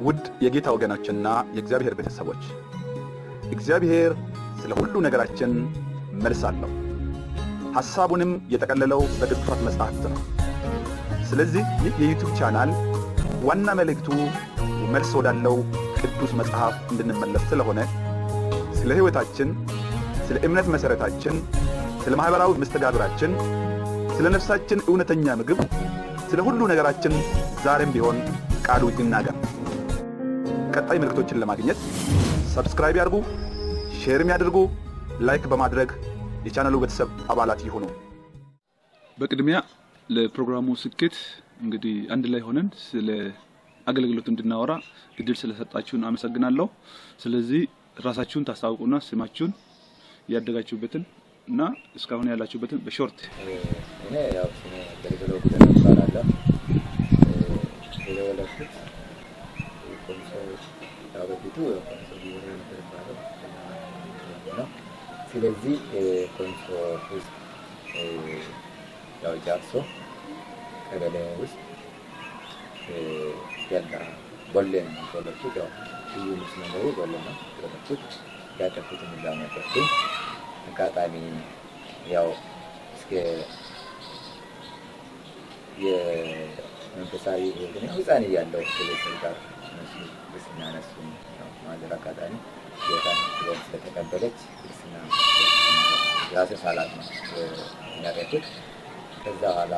ውድ የጌታ ወገኖችና የእግዚአብሔር ቤተሰቦች እግዚአብሔር ስለ ሁሉ ነገራችን መልስ አለው። ሐሳቡንም የጠቀለለው በቅዱሳት መጻሕፍት ነው። ስለዚህ ይህ የዩቲዩብ ቻናል ዋና መልእክቱ መልስ ወዳለው ቅዱስ መጽሐፍ እንድንመለስ ስለሆነ ስለ ሕይወታችን፣ ስለ እምነት መሠረታችን፣ ስለ ማኅበራዊ መስተጋብራችን፣ ስለ ነፍሳችን እውነተኛ ምግብ፣ ስለ ሁሉ ነገራችን ዛሬም ቢሆን ቃሉ ይናገር። ቀጣይ መልእክቶችን ለማግኘት ሰብስክራይብ ያድርጉ፣ ሼር ያድርጉ፣ ላይክ በማድረግ የቻናሉ ቤተሰብ አባላት ይሁኑ። በቅድሚያ ለፕሮግራሙ ስኬት እንግዲህ አንድ ላይ ሆነን ስለ አገልግሎት እንድናወራ እድል ስለሰጣችሁን አመሰግናለሁ። ስለዚህ ራሳችሁን ታስተዋውቁና ስማችሁን ያደጋችሁበትን እና እስካሁን ያላችሁበትን በሾርት እኔ ያው ስሜ በልበለው ጉዳይ ይባላል። ለወለኩት ኮንሶ ታበቲቱ ኮንሶ ቢወራ ነበር ባለው ነው። ስለዚህ ኮንሶ ውስጥ ያው ጃክሶ ቀበሌ ውስጥ ያለ ቦሌን ተወለድኩት። ያው ብዙ መስመሩ ቦሌ ነው ተወለድኩት። ያደኩት ምንድነው ነበር አጋጣሚ ያው እስከ የመንፈሳዊ ግን ህፃን እያለሁ ስለዚህ ጋር በስናነሱ ማዘር አጋጣሚ ጌታን ስለተቀበለች ክርስትና ራሴ ሳላት ነው ያደረኩት። ከዛ በኋላ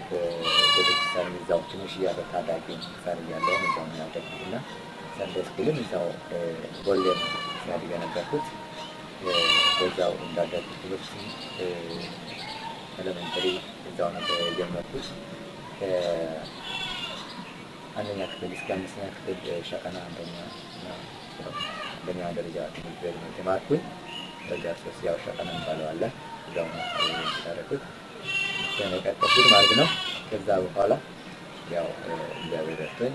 በቤተክርስቲያን እዛው ትንሽ እያለሁ ታዳጊ ህፃን እያለሁ እዛው ያደኩትና ሰንደይ ስኩልም እዛው ቦሌ ሲያድግ ነበርኩት። በዛው እንዳደኩት ትምህርት ኤሌመንተሪ እዛው ነበር የጀመርኩት። አንደኛ ክፍል እስከ አምስተኛ ክፍል ሸቀና አንደኛ ደረጃ ትምህርት ቤት ነው የተማርኩኝ። በዛ ሶስት ያው ሸቀና ባለው አለ እዛው ነው ያደረኩት ከመቀጠል ማለት ነው። ከዛ በኋላ ያው እግዚአብሔር ረድቶኝ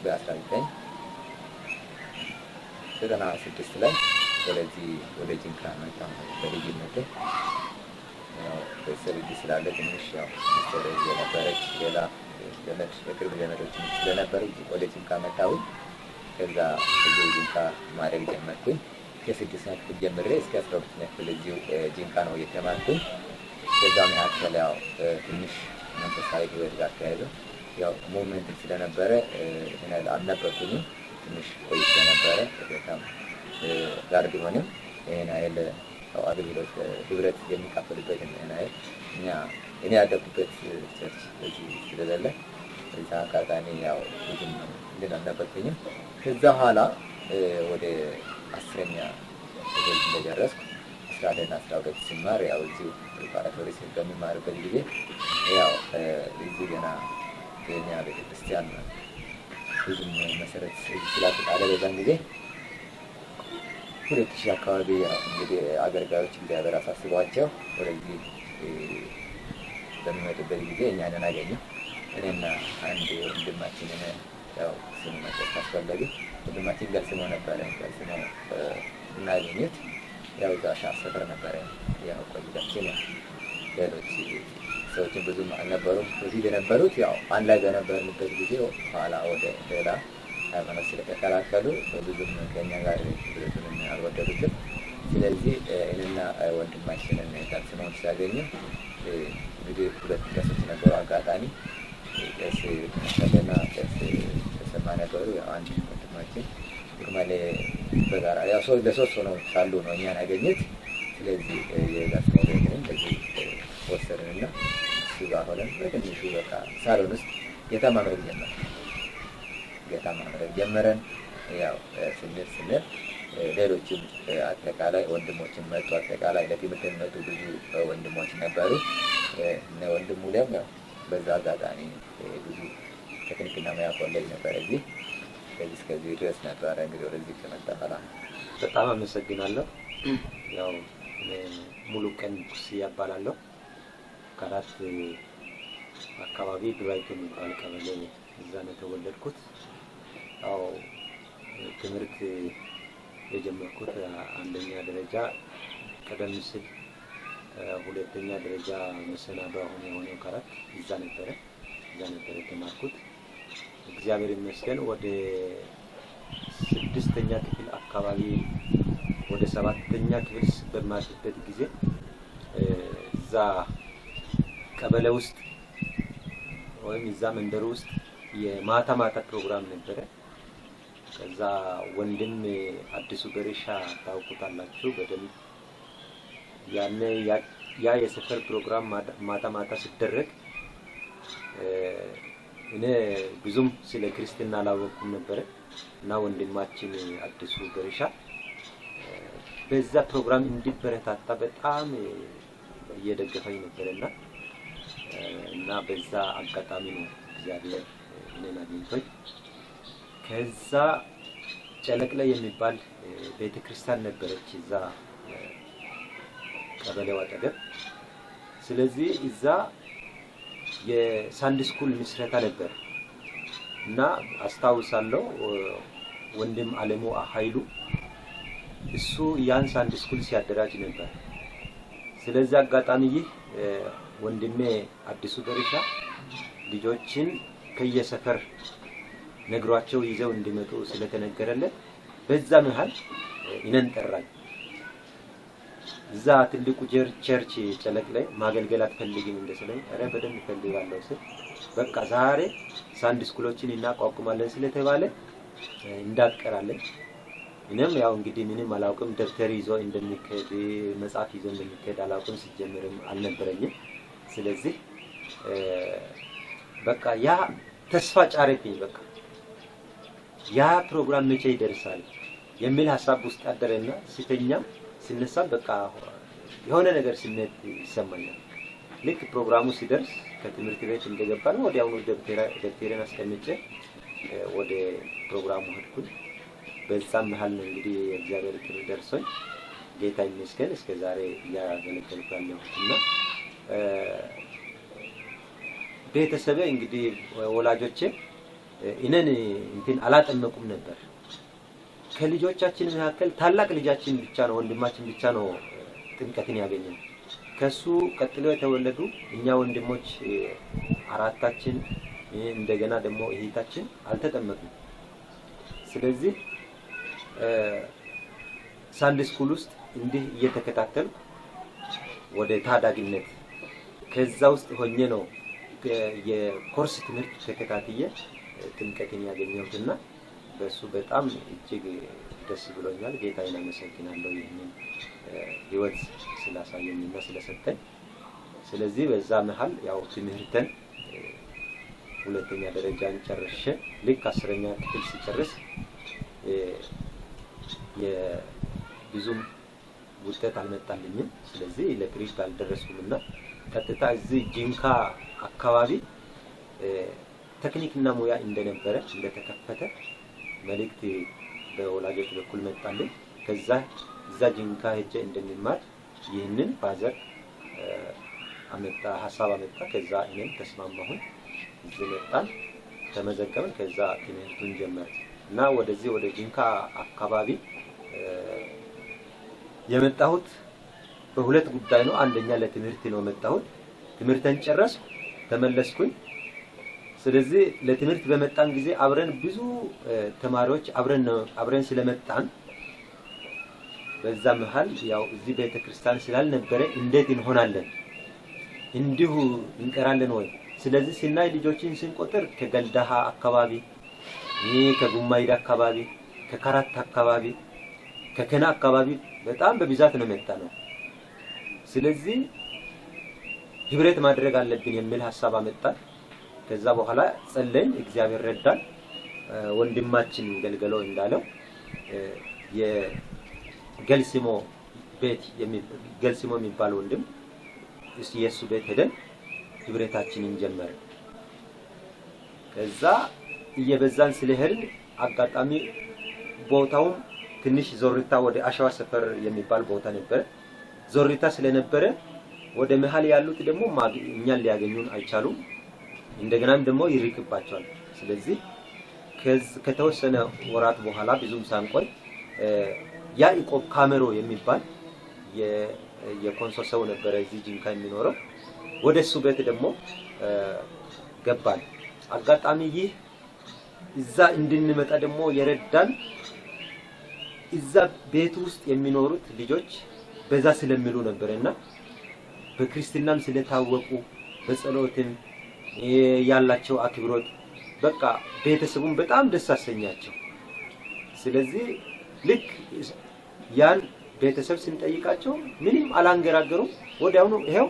በ1996 ላይ ወደ ጂንካ መጣሁ። በልጅነቴ ያው በሰልጅ ስላለ ትንሽ ያው ሚስተረጅ የነበረች ሌላ የቅርብ ዘመዶች ስለነበሩ ወደ ጂንካ መጣሁ። ከዛ ጂንካ ማድረግ ጀመርኩኝ። ከ6ኛ ክፍል ጀምሬ እስከ 12ኛ ክፍል እዚሁ ጂንካ ነው የተማርኩኝ። ከዛ መካከል ያው ትንሽ መንፈሳዊ ህይወት ጋር ተያይዞ ያው ሞመንት ስለነበረ አልነበርኩኝም። ትንሽ ቆይቼ ነበረ በጣም ጋር ቢሆንም ይሄን አይደለ ያው አገልግሎት ህብረት የሚካፈልበት እኔ ያደኩበት ቸርች እዚህ ስለሌለ እዛ አጋጣሚ ያው ብዙም እንደነበርኩኝም። ከዛ በኋላ ወደ 10ኛ ክፍል እንደደረስኩ 11 እና 12 ሲማር ያው እዚሁ ፕሪፓራቶሪ በሚማርበት ጊዜ ያው እዚህ ገና የኛ ቤተክርስቲያን ብዙም መሰረት ስላልተጣለ በዛን ጊዜ 2000 አካባቢ ያው እንግዲህ አገልጋዮች እግዚአብሔር አሳስቧቸው ወደዚህ በሚመጡበት ጊዜ እኛንን አገኘው። እኔና አንድ ወንድማችን ያው ስሙ መጥቀስ ካስፈለገ ወንድማችን ገልስሞ ነበረ። ገልስሞ እናገኘት ያው ዛሻ ሰፈር ነበረ። ያው ቆይታችን ሌሎች ሰዎችን ብዙም አልነበሩም። በፊት የነበሩት ያው አንድ ላይ በነበርንበት ጊዜ ኋላ ወደ ሌላ ሃይማኖት ስለተቀላቀሉ ብዙም ከኛ ጋር ብለቱን አልወደዱትም። ስለዚህ እኔና ወንድማችንን ገልስሞን ሲያገኙ እንግዲህ ሁለት ቀሶች ነበሩ። አጋጣሚ ቀስ ተመሸገና ቀስ ተሰማ ነበሩ። ያው አንድ ወንድማችን ግርማሌ በጋራ ያው ለሶስት ሆነው ሳሉ ነው እኛን ያገኙት። ስለዚህ የጋስሞ ወገንን ለዚህ ወሰድንና እሱ ጋር ሆነን በትንሹ በቃ ሳሎን ውስጥ ጌታ ማምለክ ጀመረን። ያው ስንል ሌሎችም አጠቃላይ ወንድሞችን መጡ። አጠቃላይ ለትምህርት የመጡ ብዙ ወንድሞች ነበሩ። እነ ወንድሙ ለም ያው በዛ አጋጣሚ ብዙ ቴክኒክና ሙያ ኮሌጅ ነበር እዚህ እስከዚህ ድረስ ነበረ። እንግዲህ ወደዚህ ከመጣ በኋላ በጣም አመሰግናለሁ። ያው ሙሉ ቀን ኩስያ እባላለሁ። ከአራት አካባቢ ዱባይ ከሚባል ቀበሌ እዛ ነው የተወለድኩት። ያው ትምህርት የጀመርኩት አንደኛ ደረጃ ቀደም ሲል ሁለተኛ ደረጃ መሰናዶ አሁን የሆነው ከአራት እዛ ነበር የተማርኩት። እግዚአብሔር ይመስገን ወደ 6ኛ ክፍል አካባቢ ወደ 7ኛ ክፍል በማድረግበት ጊዜ እዛ ቀበሌ ውስጥ ወይም እዛ መንደር ውስጥ የማታ ፕሮግራም ነበረ። ከዛ ወንድም አዲሱ በሬሻ ታውቁታላችሁ በደንብ ያኔ ያ የሰፈር ፕሮግራም ማታ ሲደረግ እኔ ብዙም ስለ ክርስትና አላወቅኩም ነበር እና ወንድማችን አዲሱ በሬሻ በዛ ፕሮግራም እንዲበረታታ በጣም እየደገፈኝ ነበርና እና በዛ አጋጣሚ ነው እግዚአብሔር እኔን አግኝቶኝ ከዛ ጨለቅለ የሚባል ቤተክርስቲያን ነበረች እዛ ቀበሌው አጠገብ። ስለዚህ እዛ የሳንድ ስኩል ምስረታ ነበር እና አስታውሳለሁ ወንድም አለሙ ኃይሉ እሱ ያን ሳንድ ስኩል ሲያደራጅ ነበር። ስለዚህ አጋጣሚ ወንድሜ አዲሱ በሬሻ ልጆችን ከየሰፈር ነግሯቸው ይዘው እንዲመጡ ስለተነገረለት በዛ መሃል እኔን ጠራኝ። እዛ ትልቁ ቸርች ጨለቅ ላይ ማገልገል አትፈልጊም እንደሰለኝ አረ በደንብ ፈልጋለሁ ስል በቃ ዛሬ ሳንድ ስኩሎችን እናቋቁማለን ስለተባለ እንዳትቀራለኝ። እኔም ያው እንግዲህ ምንም አላውቅም ደብተር ይዞ እንደሚከድ መጽሐፍ ይዞ እንደሚከድ አላውቅም ሲጀምርም አልነበረኝም። ስለዚህ በቃ ያ ተስፋ ጫረብኝ። በቃ ያ ፕሮግራም መቼ ይደርሳል የሚል ሐሳብ ውስጥ አደረና ሲተኛም ሲነሳ በቃ የሆነ ነገር ስሜት ይሰማኛል። ልክ ፕሮግራሙ ሲደርስ ከትምህርት ቤት እንደገባን ወዲያውኑ ደብተሬን አስቀምጬ ወደ ፕሮግራሙ ሄድኩኝ። በዛም መሃል ነው እንግዲህ የእግዚአብሔር ጥሪ ደርሶኝ ጌታ ይመስገን እስከ ዛሬ እያገለገልኩ ያለሁትና ቤተሰቤ እንግዲህ ወላጆቼ እኔን እንትን አላጠመቁም ነበር። ከልጆቻችን መካከል ታላቅ ልጃችን ብቻ ነው ወንድማችን ብቻ ነው ጥምቀትን ያገኘው። ከሱ ቀጥሎ የተወለዱ እኛ ወንድሞች አራታችን እንደገና ደግሞ እህታችን አልተጠመቁም። ስለዚህ ሳንድ ስኩል ውስጥ እንዲህ እየተከታተልኩ ወደ ታዳጊነት ከዛ ውስጥ ሆኜ ነው የኮርስ ትምህርት ተከታትዬ ጥምቀትን ያገኘሁትና በሱ በጣም እጅግ ደስ ብሎኛል። ጌታዬን አመሰግናለሁ ይህንን ህይወት ስላሳየኝና ስለሰጠኝ። ስለዚህ በዛ መሃል ያው ትምህርትን ሁለተኛ ደረጃን ጨርሼ ልክ 10ኛ ክፍል ሲጨርስ የብዙም ውጤት አልመጣልኝም። ስለዚህ ለክሪስት አልደረስኩምና ቀጥታ እዚህ ጂንካ አካባቢ ቴክኒክና ሙያ እንደተከፈተ መልእክት በወላጆች በኩል መጣልኝ። ከዛ እዛ ጂንካ ሄጄ እንደሚማር ይህንን ፋዘር ሐሳብ አመጣ። ከዛ እኔም ተስማማሁኝ። እዚህ መጣን፣ ተመዘገብን። ከዛ ትምህርቱን ጀመርን እና ወደዚህ ወደ ጂንካ አካባቢ የመጣሁት በሁለት ጉዳይ ነው። አንደኛ ለትምህርት ነው መጣሁት። ትምህርቴን ጨረስኩ፣ ተመለስኩኝ። ስለዚህ ለትምህርት በመጣን ጊዜ አብረን ብዙ ተማሪዎች አብረን ስለመጣን በዛ መሃል ያው እዚህ ቤተክርስቲያን ስላልነበረ እንዴት እንሆናለን እንዲሁ እንቀራለን ወይ? ስለዚህ ሲናይ ልጆችን ስንቆጥር ከገልዳሃ አካባቢ ከጉማይዳ አካባቢ ከካራት አካባቢ ከከና አካባቢ በጣም በብዛት ነው መጣነው። ስለዚህ ህብረት ማድረግ አለብን የሚል ሐሳብ አመጣን። ከዛ በኋላ ጸለይን፣ እግዚአብሔር ረዳን። ወንድማችን ገልገለው እንዳለው የገልሲሞ የሚባል ወንድም የሱ ቤት ሄደን ህብረታችንን ጀመርን። ከዛ እየበዛን ስለሄድን አጋጣሚ ቦታው ትንሽ ዞርታ ወደ አሸዋ ሰፈር የሚባል ቦታ ነበር። ዞርታ ስለነበረ ወደ መሃል ያሉት ደግሞ እኛን ሊያገኙን አይቻሉም። እንደገናም ደግሞ ይርቅባቸዋል። ስለዚህ ከተወሰነ ወራት በኋላ ብዙም ሳንቆይ ያዕቆብ ካሜሮ የሚባል የኮንሶ ሰው ነበር እዚህ ጂንካ የሚኖረው። ወደሱ ቤት ደግሞ ገባን። አጋጣሚ ይህ እዛ እንድንመጣ ደግሞ የረዳን እዛ ቤት ውስጥ የሚኖሩት ልጆች በዛ ስለሚሉ ነበርና በክርስትናም ስለታወቁ በጸሎትም ያላቸው አክብሮት በቃ ቤተሰቡን በጣም ደስ አሰኛቸው። ስለዚህ ልክ ያን ቤተሰብ ስንጠይቃቸው ምንም አላንገራገሩም። ወዲያውኑ ይሄው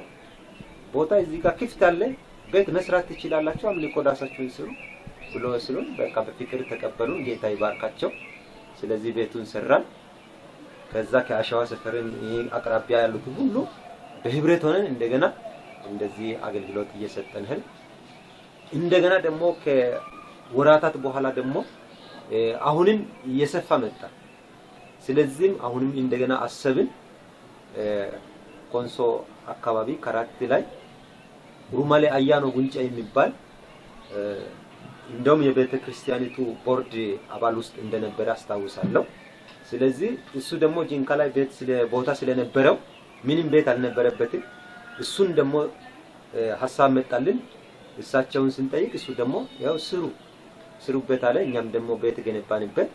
ቦታ እዚህ ጋር ክፍት አለ፣ ቤት መስራት ትችላላችሁ፣ አምልኮ ዳሳችሁን ስሩ ብሎ ወስሉን በቃ በፍቅር ተቀበሉን። ጌታ ይባርካቸው። ስለዚህ ቤቱን ሰራን። ከዛ ከአሸዋ ሰፈርን አቅራቢያ ያሉት ሁሉ በህብረት ሆነን እንደገና እንደዚህ አገልግሎት እየሰጠን ህል እንደገና ደግሞ ከወራታት በኋላ ደግሞ አሁንም እየሰፋ መጣ። ስለዚህም አሁንም እንደገና አሰብን ኮንሶ አካባቢ ከራት ላይ ሩማሌ አያኖ ጉንጫ የሚባል እንደውም የቤተ ክርስቲያኒቱ ቦርድ አባል ውስጥ እንደነበረ አስታውሳለሁ። ስለዚህ እሱ ደግሞ ጂንካ ላይ ቤት ቦታ ስለነበረው ምንም ቤት አልነበረበትም። እሱን ደግሞ ሐሳብ መጣልን። እሳቸውን ስንጠይቅ እሱ ደግሞ ያው ስሩበት አለ። እኛም ደግሞ ቤት ገነባንበት።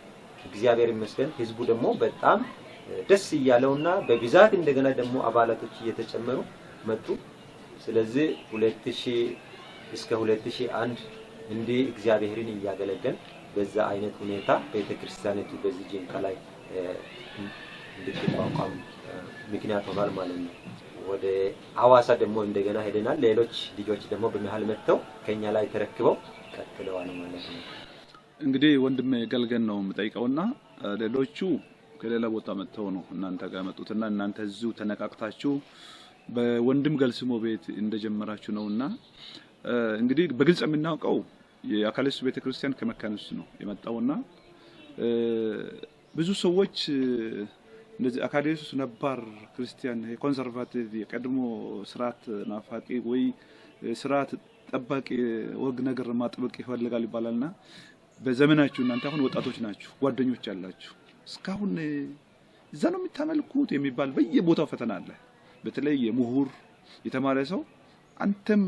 እግዚአብሔር ይመስገን። ህዝቡ ደግሞ በጣም ደስ እያለውና በብዛት እንደገና ደግሞ አባላቶች እየተጨመሩ መጡ። ስለዚህ 2000 እስከ 2001 እንደ እግዚአብሔርን እያገለገልን በዛ አይነት ሁኔታ ቤተክርስቲያኒቱ በዚህ ጂንካ ላይ እንድትቋቋም ምክንያት ሆኗል ማለት ነው። ወደ አዋሳ ደግሞ እንደገና ሄደናል። ሌሎች ልጆች ደግሞ በመሃል መጥተው ከኛ ላይ ተረክበው ቀጥለዋል ማለት ነው። እንግዲህ ወንድም ገልገን ነው የምጠይቀውና ሌሎቹ ከሌላ ቦታ መጥተው ነው እናንተ ጋር መጡትና እናንተ እዚሁ ተነቃቅታችሁ በወንድም ገልስሞ ቤት እንደጀመራችሁ ነውና እንግዲህ በግልጽ የምናውቀው የአካሊስቱ ቤተክርስቲያን ከመካኒስቱ ነው የመጣውና ብዙ ሰዎች እንደዚህ አካሊስቱ ነባር ክርስቲያን የኮንሰርቫቲቭ የቀድሞ ስርዓት ናፋቂ ወይ ስርዓት ጠባቂ ወግ ነገር ማጥበቅ ይፈልጋል ይባላልና በዘመናችሁ እናንተ አሁን ወጣቶች ናችሁ፣ ጓደኞች አላችሁ፣ እስካሁን እዛ ነው የምታመልኩት የሚባል በየቦታው ፈተና አለ። በተለይ የምሁር የተማረ ሰው አንተም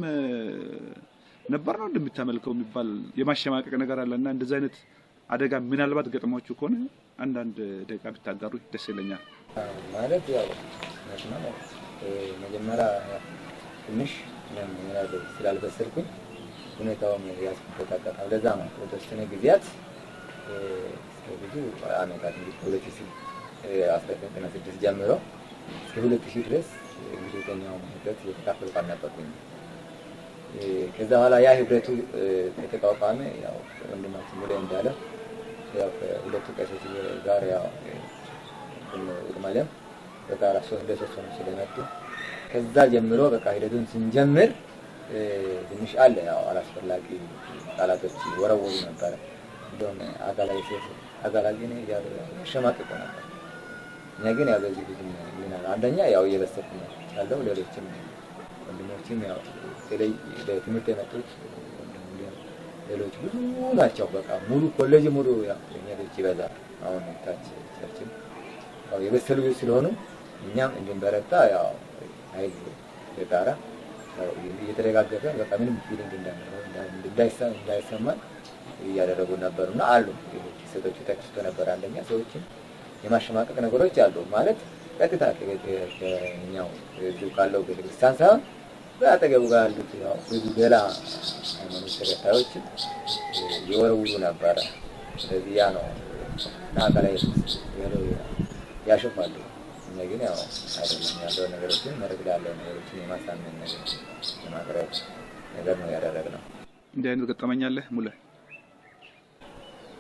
ነበር ነው እንደምታመልከው የሚባል የማሸማቀቅ ነገር አለና እንደዚህ አይነት አደጋ ምናልባት ገጥሟችሁ ከሆነ አንዳንድ ደቂቃ ብታጋሩ ደስ ይለኛል። ማለት ያው መጀመሪያ ትንሽ ስላልበሰልኩኝ ሁኔታውን ያስቆጣጣ ለዛ ነው ወደስተነ ጊዜያት ብዙ አመታት እንግዲህ 2016 ጀምሮ እስከ 2000 ድረስ እንግዲህ ተኛው ማለት የተካፈልኩ አልነበርኩኝ። ከዛ በኋላ ያ ህብረቱ የተቋቋመ ያው ወንድማችን ሙሉ እንዳለ ያው ሁለቱ ቀሶች ጋር ያው ማለት በጋራ ሶስት ሆነው ስለመጡ ከዛ ጀምሮ በቃ ሂደቱን ስንጀምር ትንሽ አለ ያው አላስፈላጊ ቃላቶች ወረወሩ ነበር። እንደውም አጋላጊ ነው ያሸማቀቁ ነበር። እኛ ግን ያው በዚህ ብዙ ምን አንደኛ ያው እየበሰልኩ ነው ያለው። ሌሎችም ወንድሞችም ያው ስለይ በትምህርት የመጡት ሌሎች ብዙ ናቸው። በቃ ሙሉ ኮሌጅ ሙሉ ያው ሌሎች ይበዛል። አሁን ታች ሰርችም ያው የበሰሉ ስለሆኑ እኛም እንድንበረታ ያው ኃይል የጋራ ያው እየተረጋገፈ በቃ ምንም ፊሊንግ እንዳይሰማን እያደረጉ ነበርና አሉ ሴቶች ተክስቶ ነበር። አንደኛ ሰዎችን የማሸማቀቅ ነገሮች አሉ ማለት ቀጥታ ከኛው እዚሁ ካለው ቤተክርስቲያን ሳይሆን በአጠገቡ ጋር ያሉት ያው ብዙ ሌላ ሃይማኖት ተከታዮች የወረውሩ ነበር። ስለዚህ ያ ነው ናጋላይ ያሸፋሉ። እኛ ግን ያው አይደለም ያለው ነገሮችን መረግዳ ያለው ነገሮችን የማሳመን ነገር የማቅረብ ነገር ነው ያደረግነው። እንዲህ አይነት ገጠመኛለህ ሙለ?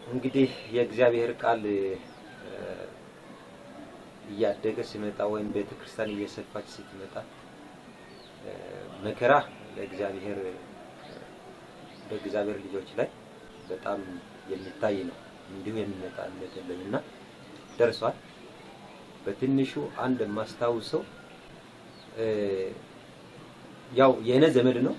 እንግዲህ የእግዚአብሔር ቃል እያደገ ሲመጣ ወይም ቤተክርስቲያን እየሰፋች ስትመጣ መከራ ለእግዚአብሔር በእግዚአብሔር ልጆች ላይ በጣም የሚታይ ነው። እንዲሁ የሚመጣ እንደለና ደርሷል። በትንሹ አንድ ማስታውሰው ያው የኔ ዘመድ ነው።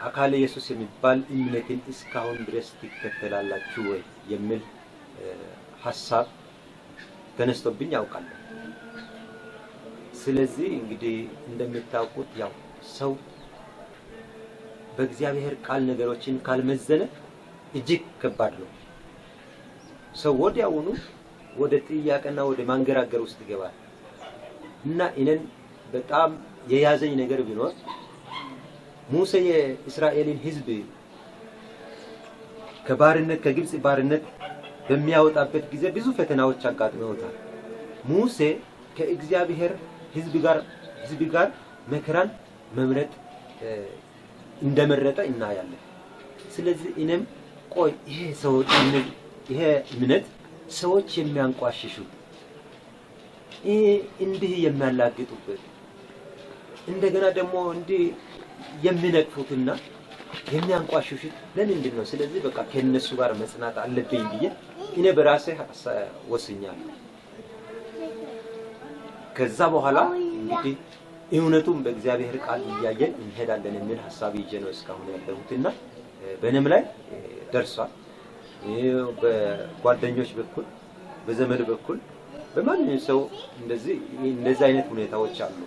አካለ ኢየሱስ የሚባል እምነትን እስካሁን ድረስ ትከተላላችሁ ወይ የሚል ሐሳብ ተነስቶብኝ ያውቃል። ስለዚህ እንግዲህ እንደምታውቁት ያው ሰው በእግዚአብሔር ቃል ነገሮችን ካልመዘነ እጅግ ከባድ ነው። ሰው ወዲያውኑ ወደ ጥያቄና ወደ ማንገራገር ውስጥ ይገባል እና እኔን በጣም የያዘኝ ነገር ቢኖር ሙሴ የእስራኤልን ሕዝብ ከባርነት ከግብጽ ባርነት በሚያወጣበት ጊዜ ብዙ ፈተናዎች አጋጥመውታል። ሙሴ ከእግዚአብሔር ሕዝብ ጋር መከራን መምረጥ እንደመረጠ እናያለን። ስለዚህ እኔም ቆይ ይሄ እምነት ሰዎች የሚያንቋሽሹት እንዲህ የሚያላግጡበት እንደገና ደግሞ እንዲህ የሚነቅፉትና የሚያንቋሽሹት ለምንድን ነው? ስለዚህ በቃ ከነሱ ጋር መጽናት አለብኝ ብዬ እኔ በራሴ ወስኛለሁ። ከዛ በኋላ እንግዲህ እውነቱን በእግዚአብሔር ቃል እያየን እንሄዳለን የሚል ሐሳብ ይዤ ነው እስካሁን ያለሁትና በእኔም ላይ ደርሷል። በጓደኞች በኩል በዘመድ በኩል በማንኛውም ሰው እንደዚህ አይነት ሁኔታዎች አሉ።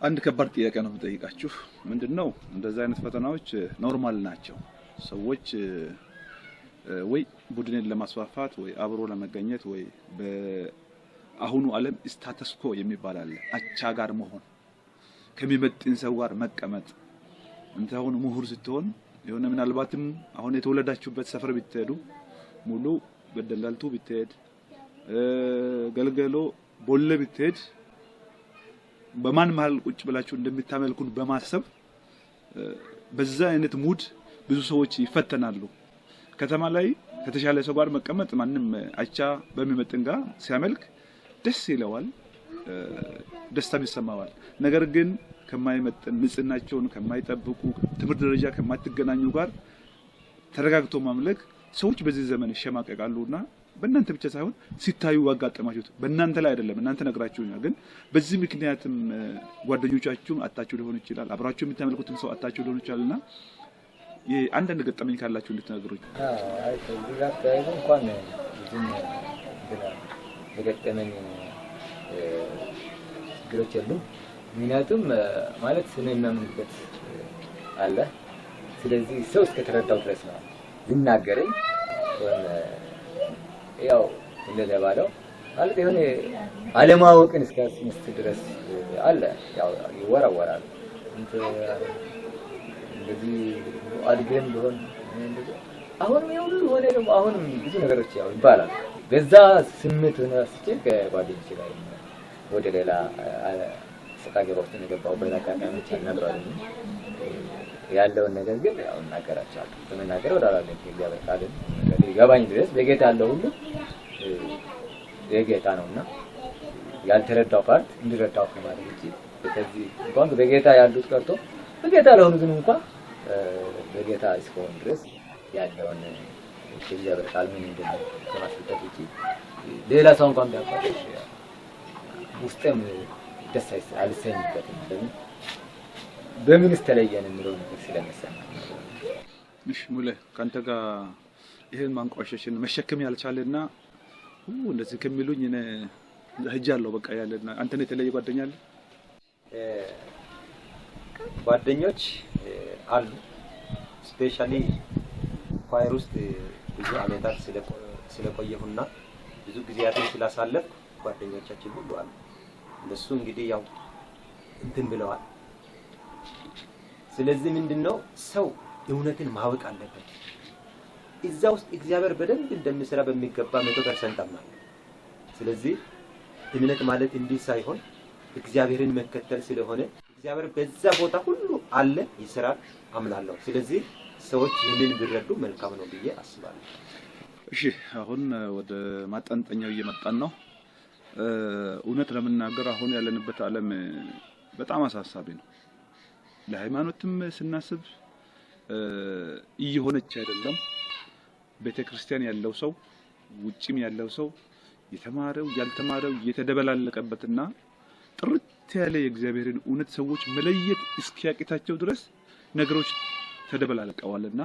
አንድ ከባድ ጥያቄ ነው የምጠይቃችሁ። ምንድነው እንደዚህ አይነት ፈተናዎች ኖርማል ናቸው። ሰዎች ወይ ቡድንን ለማስፋፋት ወይ አብሮ ለመገኘት ወይ በአሁኑ ዓለም ስታተስ ኮ የሚባል አለ። አቻ ጋር መሆን፣ ከሚመጥን ሰው ጋር መቀመጥ። እንተ አሁን ምሁር ስትሆን የሆነ ምናልባትም አሁን የተወለዳችሁበት ሰፈር ብትሄዱ ሙሉ በደላልቱ ብትሄድ ገልገሎ ቦሌ ብትሄድ በማን መሃል ቁጭ ብላችሁ እንደምታመልኩን በማሰብ በዛ አይነት ሙድ ብዙ ሰዎች ይፈተናሉ። ከተማ ላይ ከተሻለ ሰው ጋር መቀመጥ ማንንም አቻ በሚመጥን ጋር ሲያመልክ ደስ ይለዋል፣ ደስታም ይሰማዋል። ነገር ግን ከማይመጥን ንጽህናቸውን ከማይጠብቁ ትምህርት ደረጃ ከማትገናኙ ጋር ተረጋግቶ ማምለክ ሰዎች በዚህ ዘመን ይሸማቀቃሉና በእናንተ ብቻ ሳይሆን ሲታዩ አጋጠማችሁት። በእናንተ ላይ አይደለም፣ እናንተ ነግራችሁኛል። ግን በዚህ ምክንያትም ጓደኞቻችሁን አጣችሁ ሊሆን ይችላል፣ አብራችሁ የምታመልኩትን ሰው አጣችሁ ሊሆን ይችላልና አንዳንድ ገጠመኝ ካላችሁ እንድትነግሩኝ። አይ ከዚህ ጋር ተያይዞ እንኳን ብዙም የገጠመኝ ችግሮች የሉም። ምክንያቱም ማለት እኔ የማምንበት አለ። ስለዚህ ሰው እስከተረዳው ድረስ ነው ሊናገረኝ ያው እንደተባለው ማለት የሆነ አለማወቅን እስከሚመስል ድረስ አለ። ያው ይወራወራል እንደዚህ አድገን ቢሆን እንደዚህ አሁንም የሁሉ ሆነ ደግሞ አሁንም ብዙ ነገሮች ያው ይባላል። በዛ ስሜት ሆነ ሲጨቅ ጓደኞቼ ጋር ወደ ሌላ ሰቃገባ ውስጥ የገባው በላካካኖች አናግረዋል። ያለውን ነገር ግን ያው እናገራቸዋለሁ። በመናገር ወዳላለን እግዚአብሔር ቃልን ይገባኝ ድረስ በጌታ ያለው ሁሉ የጌታ ነውና ያልተረዳው ፓርት እንዲረዳው ከማድረግ ውጪ ስለዚህ እንኳን በጌታ ያሉት ቀርቶ በጌታ ለሆኑትም እንኳን በጌታ እስከሆነ ድረስ ያለውን እግዚአብሔር ቃል ምን እንደሆነ ከማስረዳት ውጪ ሌላ ሰው እንኳን ቢያውቃሽ ውስጥም ደስ አይሰኝበትም። በምን ተለየን የሚለው ነገር ስለመሰለኝ እሺ ሙሌ ካንተ ጋር ይሄን ማንቋሸሽን መሸከም ያልቻለና እንደዚህ ከሚሉኝ እኔ ሄጃለሁ በቃ ያለና አንተን የተለየ ጓደኛ አለ? ጓደኞች አሉ። ስፔሻሊ ፋየር ውስጥ ብዙ አመታት ስለቆየሁና ብዙ ጊዜያትን ስላሳለፍ ጓደኞቻችን ሁሉ አሉ። እነሱ እንግዲህ ያው እንትን ብለዋል። ስለዚህ ምንድነው ሰው እውነትን ማወቅ አለበት። እዛ ውስጥ እግዚአብሔር በደንብ እንደሚሰራ በሚገባ 100% አምናለሁ። ስለዚህ እምነት ማለት እንዲህ ሳይሆን እግዚአብሔርን መከተል ስለሆነ እግዚአብሔር በዛ ቦታ ሁሉ አለ፣ ይሰራል አምናለሁ። ስለዚህ ሰዎች ይህንን ቢረዱ መልካም ነው ብዬ አስባለሁ። እሺ አሁን ወደ ማጠንጠኛው እየመጣን ነው። እውነት ለመናገር አሁን ያለንበት ዓለም በጣም አሳሳቢ ነው። ለሃይማኖትም ስናስብ እየሆነች አይደለም። ቤተክርስቲያን ያለው ሰው ውጪም ያለው ሰው የተማረው ያልተማረው እየተደበላለቀበትና ጥርት ያለ የእግዚአብሔርን እውነት ሰዎች መለየት እስኪያቂታቸው ድረስ ነገሮች ተደበላለቀዋልና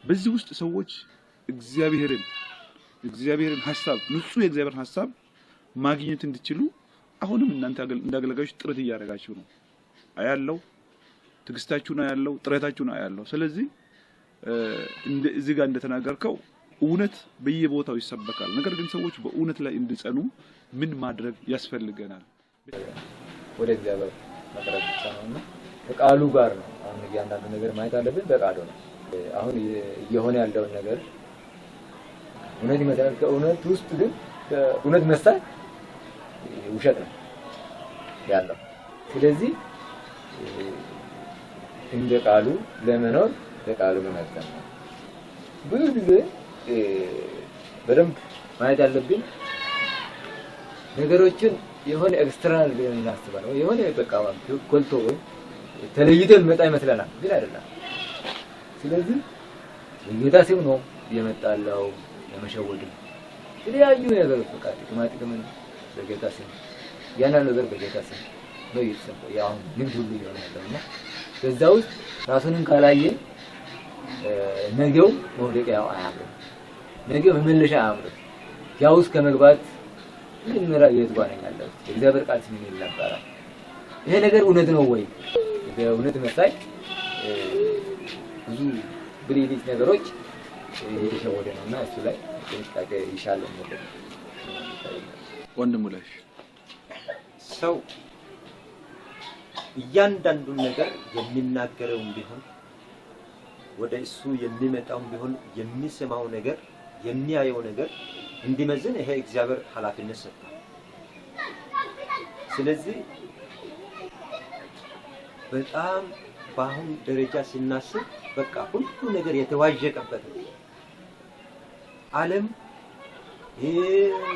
በዚህ ውስጥ ሰዎች እግዚአብሔርን ሐሳብ ንጹህ የእግዚአብሔርን ሐሳብ ማግኘት እንዲችሉ አሁንም እናንተ እንዳገለጋዮች ጥረት እያደረጋችሁ ነው። አያለው ትግስታችሁና ያለው ጥረታችሁና ያለው። ስለዚህ እዚህ ጋር እንደተናገርከው እውነት በየቦታው ይሰበካል። ነገር ግን ሰዎች በእውነት ላይ እንዲጸኑ ምን ማድረግ ያስፈልገናል? ወደ እግዚአብሔር መቅረብ ብቻ ነውና ከቃሉ ጋር ነው። አሁን እያንዳንዱ ነገር ማየት አለብን በቃሉ ነው። አሁን እየሆነ ያለውን ነገር እውነት ይመስላል። ከእውነት ውስጥ ግን እውነት መሳይ ውሸት ነው ያለው። ስለዚህ እንደ ቃሉ ለመኖር በቃሉ መመዘን ነው። ብዙ ጊዜ በደንብ ማየት ያለብን ነገሮችን የሆነ ኤክስተርናል ብለን እናስባለን። የሆነ በቃ ጎልቶ ወይ ተለይቶ የሚመጣ ይመስለናል፣ ግን አይደለም። ስለዚህ የጌታ ስም ነው የመጣለው ለመሸወድ የተለያዩ ነገሮች በቃ ጥቅምን በጌታ ስም ያንዳንዱ ነገር በጌታ ስም ነው የተሰጠው። ያው ንግድ ሁሉ ይሆናል ያለውና በዛ ውስጥ ራሱንም ካላየ ነገው መውደቂያው አያምርም፣ ነገው መመለሻ አያምርም። ያው ውስጥ ከመግባት ምንራ እየተጓነኛለሁ እግዚአብሔር ቃል ሲል ነበር። ይሄ ነገር እውነት ነው ወይ? በእውነት መሳይ ብዙ ብሪሊት ነገሮች እየተሸወደ ነውና እሱ ላይ ጥንቃቄ ይሻላል ማለት ነው። ወንድሙ ላይ ሰው እያንዳንዱን ነገር የሚናገረውም ቢሆን ወደ እሱ የሚመጣውም ቢሆን የሚሰማው ነገር የሚያየው ነገር እንዲመዝን ይሄ እግዚአብሔር ኃላፊነት ሰጥቷል። ስለዚህ በጣም በአሁን ደረጃ ሲናስብ በቃ ሁሉ ነገር የተዋዠቀበት ነው። ዓለም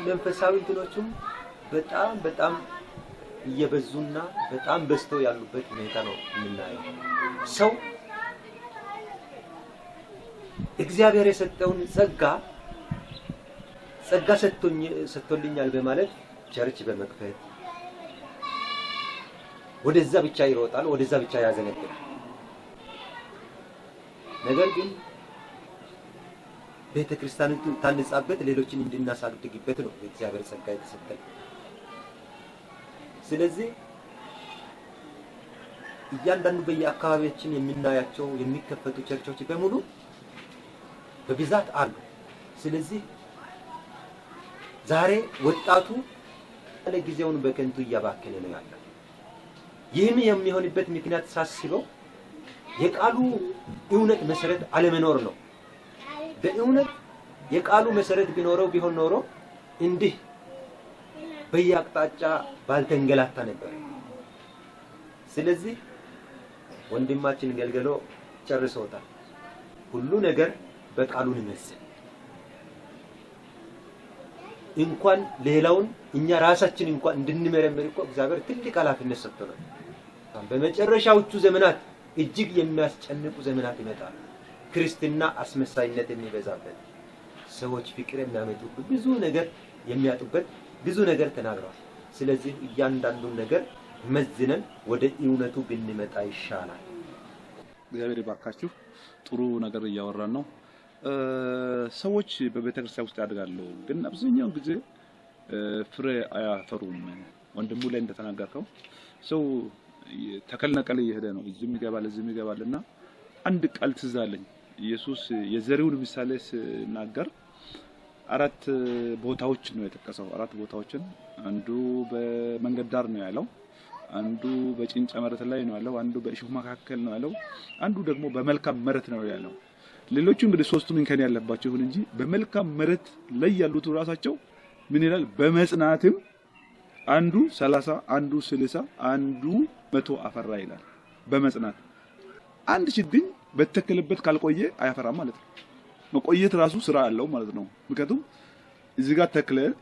መንፈሳዊ እንትኖችም በጣም እየበዙና በጣም በዝተው ያሉበት ሁኔታ ነው የምናየው። ሰው እግዚአብሔር የሰጠውን ጸጋ ሰጥቶልኛል በማለት ቸርች በመክፈት ወደዛ ብቻ ይሮጣል፣ ወደዛ ብቻ ያዘነብላል። ነገር ግን ቤተክርስቲያን ታንጻበት ሌሎችን እንድናሳድግበት ነው እግዚአብሔር ጸጋ የተሰጠን። ስለዚህ እያንዳንዱ በየአካባቢያችን የምናያቸው የሚከፈቱ ቸርቾች በሙሉ በብዛት አሉ። ስለዚህ ዛሬ ወጣቱ ለጊዜውን በከንቱ እያባከነ ነው ያለው። ይህም የሚሆንበት ምክንያት ሳስበው የቃሉ እውነት መሰረት አለመኖር ነው። በእውነት የቃሉ መሰረት ቢሆን ኖሮ እንዲህ በየአቅጣጫ ባልተንገላታ ነበር። ስለዚህ ወንድማችን ገልገሎ ጨርሶታል። ሁሉ ነገር በቃሉ ይመስል እንኳን ሌላውን እኛ ራሳችን እንኳን እንድንመረምር እኮ እግዚአብሔር ትልቅ ኃላፊነት ሰጥቶናል። በመጨረሻዎቹ ዘመናት እጅግ የሚያስጨንቁ ዘመናት ይመጣሉ። ክርስትና አስመሳይነት የሚበዛበት፣ ሰዎች ፍቅር የሚያመጡበት፣ ብዙ ነገር የሚያጡበት ብዙ ነገር ተናግረዋል። ስለዚህ እያንዳንዱን ነገር መዝነን ወደ እውነቱ ብንመጣ ይሻላል። እግዚአብሔር ይባርካችሁ። ጥሩ ነገር እያወራን ነው። ሰዎች በቤተክርስቲያን ውስጥ ያድጋሉ፣ ግን አብዛኛው ጊዜ ፍሬ አያፈሩም። ወንድሙ ላይ እንደተናገርከው ሰው ተከልነቀል እየሄደ ነው፣ እዚህም ይገባልና አንድ ቃል ትዝ አለኝ። ኢየሱስ የዘሪውን ምሳሌ ሲናገር 4 ቦታዎች ነው የጠቀሰው። 4 ቦታዎችን አንዱ በመንገድ ዳር ነው ያለው፣ አንዱ በጭንጫ መሬት ላይ ነው ያለው፣ አንዱ በእሾህ መካከል ነው ያለው፣ አንዱ ደግሞ በመልካም መሬት ነው ያለው። ሌሎቹ እንግዲህ 3ቱም እንከን ያለባቸው ይሁን እንጂ በመልካም መሬት ላይ ያሉት ራሳቸው ምን ይላል? በመጽናትም አንዱ 30 አንዱ 60 አንዱ 100 አፈራ ይላል። በመጽናት አንድ ችግኝ በተተከለበት ካልቆየ አያፈራም ማለት ነው። መቆየት ራሱ ስራ አለው ማለት ነው። ምክንያቱም እዚህ ጋር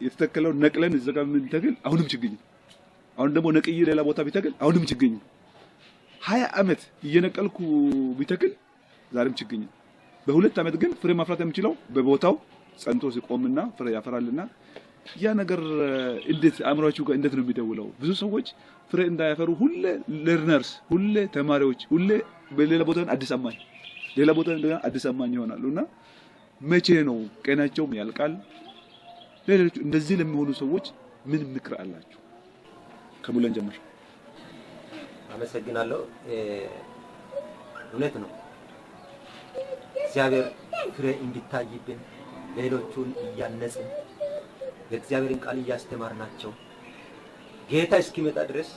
የተተከለው ነቅለን እዚህ ጋር ምን ተክል አሁንም ችግኝ፣ አሁን ደግሞ ነቅዬ ሌላ ቦታ ቢተክል አሁንም ችግኝ። 20 ዓመት እየነቀልኩ ቢተክል ዛሬም ችግኝ። በ2 ዓመት ግን ፍሬ ማፍራት የሚችለው በቦታው ጸንቶ ሲቆምና ፍሬ ያፈራልና ያ ነገር እንዴት አእምሮአችሁ ጋር እንዴት ነው የሚደውለው? ብዙ ሰዎች ፍሬ እንዳያፈሩ ሁሌ ለርነርስ፣ ሁሌ ተማሪዎች፣ ሁሌ በሌላ ቦታ አዲስ አማኝ፣ ሌላ ቦታ አዲስ አማኝ ይሆናሉና መቼ ነው ቀናቸውም ያልቃል? ሌሎች እንደዚህ ለሚሆኑ ሰዎች ምን ምክር አላችሁ? ከሙለን ጀምር። አመሰግናለሁ። እውነት ነው። እግዚአብሔር ፍሬ እንዲታይብን ሌሎቹን እያነጽን የእግዚአብሔርን ቃል እያስተማርናቸው ጌታ እስኪመጣ ድረስ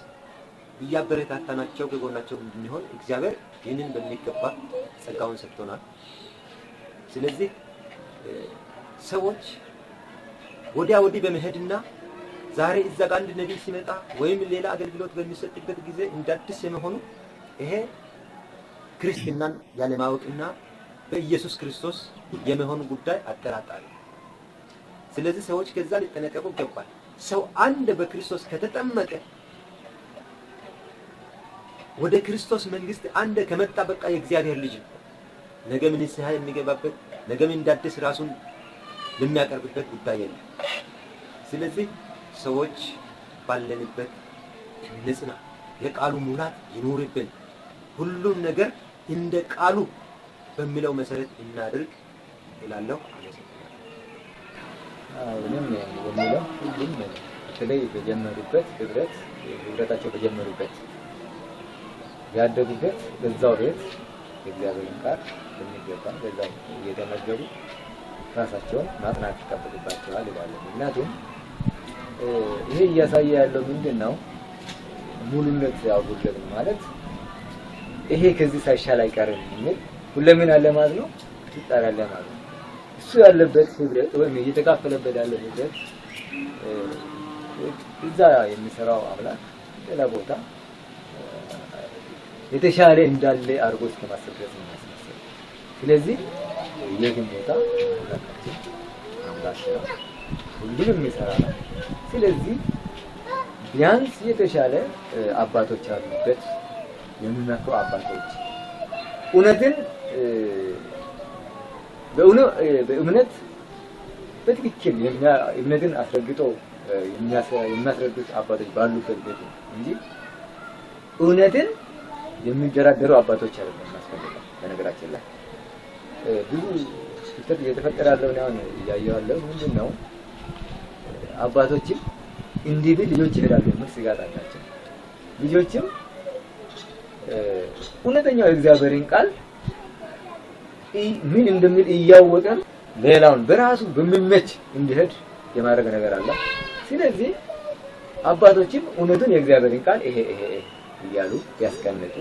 እያበረታታናቸው ከጎናቸው እንድንሆን እግዚአብሔር ይህንን በሚገባ ጸጋውን ሰጥቶናል። ስለዚህ ሰዎች ወዲያ ወዲህ በመሄድና ዛሬ እዛ ጋር አንድ ነቢይ ሲመጣ ወይም ሌላ አገልግሎት በሚሰጥበት ጊዜ እንዳዲስ የመሆኑ ይሄ ክርስትናን ያለማወቅና በኢየሱስ ክርስቶስ የመሆኑ ጉዳይ አጠራጣሪ። ስለዚህ ሰዎች ከዛ ሊጠነቀቁ ይገባል። ሰው አንድ በክርስቶስ ከተጠመቀ ወደ ክርስቶስ መንግስት አንድ ከመጣ በቃ የእግዚአብሔር ልጅ ነው። ነገም ንስሐ የሚገባበት ነገም እንዳዲስ ራሱን የሚያቀርብበት ጉዳይ የለም። ስለዚህ ሰዎች ባለንበት ንጽና፣ የቃሉ ሙላት ይኖርብን፣ ሁሉም ነገር እንደ ቃሉ በሚለው መሰረት እናድርግ እላለሁ። ምንም የሚለው ሁሉም በተለይ በጀመሩበት ህብረታቸው በጀመሩበት ያደጉበት በዛው ቤት የእግዚአብሔርን ቃል በሚገባ በዛው እየተመገቡ ራሳቸውን ማጥናት ይጠበቅባቸዋል ይላሉ። ምክንያቱም ይሄ እያሳየ ያለው ምንድነው? ሙሉነት ያውቁልን ማለት ይሄ ከዚህ ሳይሻል አይቀርም የሚል ሁለምን አለ ማለት ነው። ይጣራል ማለት ነው። እሱ ያለበት ህብረት ወይም እየተካፈለበት ያለው ህብረት እዛ የሚሰራው አምላክ ሌላ ቦታ የተሻለ እንዳለ አርጎ እስከማሰብ ድረስ ነው። ስለዚህ የግን ቦታ አምላክ ነው፣ ሁሉንም የሚሰራ ነው። ስለዚህ ቢያንስ የተሻለ አባቶች አሉበት፣ የሚመክሩ አባቶች እውነትን በእምነት በትክክል እምነትን አስረግጦ የሚያስረዱት አባቶች ባሉበት ቤት እንጂ እውነትን የሚደራደሩ አባቶች አይደለም የሚያስፈልገው። በነገራችን ላይ ብዙ ስህተት እየተፈጠረ ያለው ነው ያያለው። ምንድነው? አባቶችም እንዲህ ቢል ልጆች ይሄዳሉ ምን ስጋት አላቸው። ልጆችም እውነተኛው የእግዚአብሔርን ቃል ምን እንደሚል እያወቀን ሌላውን በራሱ በሚመች እንዲሄድ የማድረግ ነገር አለ። ስለዚህ አባቶችም እውነቱን የእግዚአብሔርን ቃል ይሄ እያሉ ያስቀምጡ፣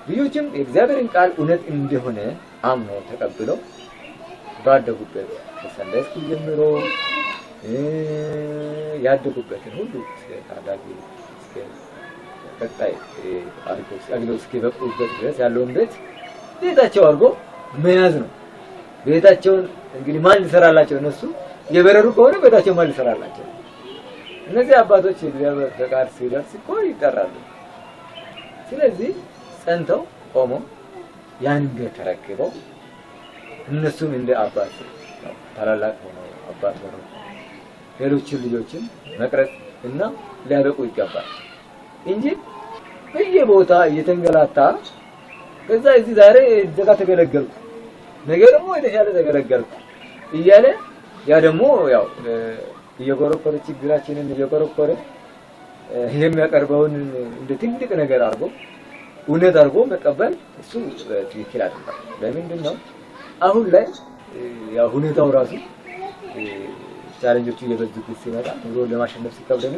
ልጆችም የእግዚአብሔርን ቃል እውነት እንደሆነ አምነው ተቀብለው ባደጉበት ከሰንደይ ስኩል ጀምሮ ያደጉበትን ሁሉ ታዳጊ እስከ ቀጣይ አድርገው እስኪበቁበት ድረስ ያለውን ቤታቸው አድርጎ መያዝ ነው። ቤታቸውን እንግዲህ ማን ሊሰራላቸው? እነሱ የበረሩ ከሆነ ቤታቸው ማን ሊሰራላቸው? እነዚህ አባቶች የእግዚአብሔር ፈቃድ ሲደርስ እኮ ይጠራሉ። ስለዚህ ጸንተው ቆመው ያን ቤት ተረክበው እነሱም እንደ አባት ታላላቅ ሆነው አባት ሆነው ሌሎችን ልጆችን መቅረጽ እና ሊያበቁ ይገባል እንጂ በየቦታ እየተንገላታ ከዛ እዚህ ዛሬ ዘጋ ተገለገልኩ ነገ ደግሞ የተሻለ ተገለገልኩ እያለ ያ ደግሞ ያው እየጎረኮረ ችግራችንን እየጎረኮረ የሚያቀርበውን እንደ ትልቅ ነገር አድርጎ እውነት አድርጎ መቀበል እሱ ትክክል አይደለም። ለምንድን ነው አሁን ላይ ያው ሁኔታው ራሱ ቻሌንጆቹ እየበዙ ሲመጣ ኑሮ ለማሸነፍ ሲከብደን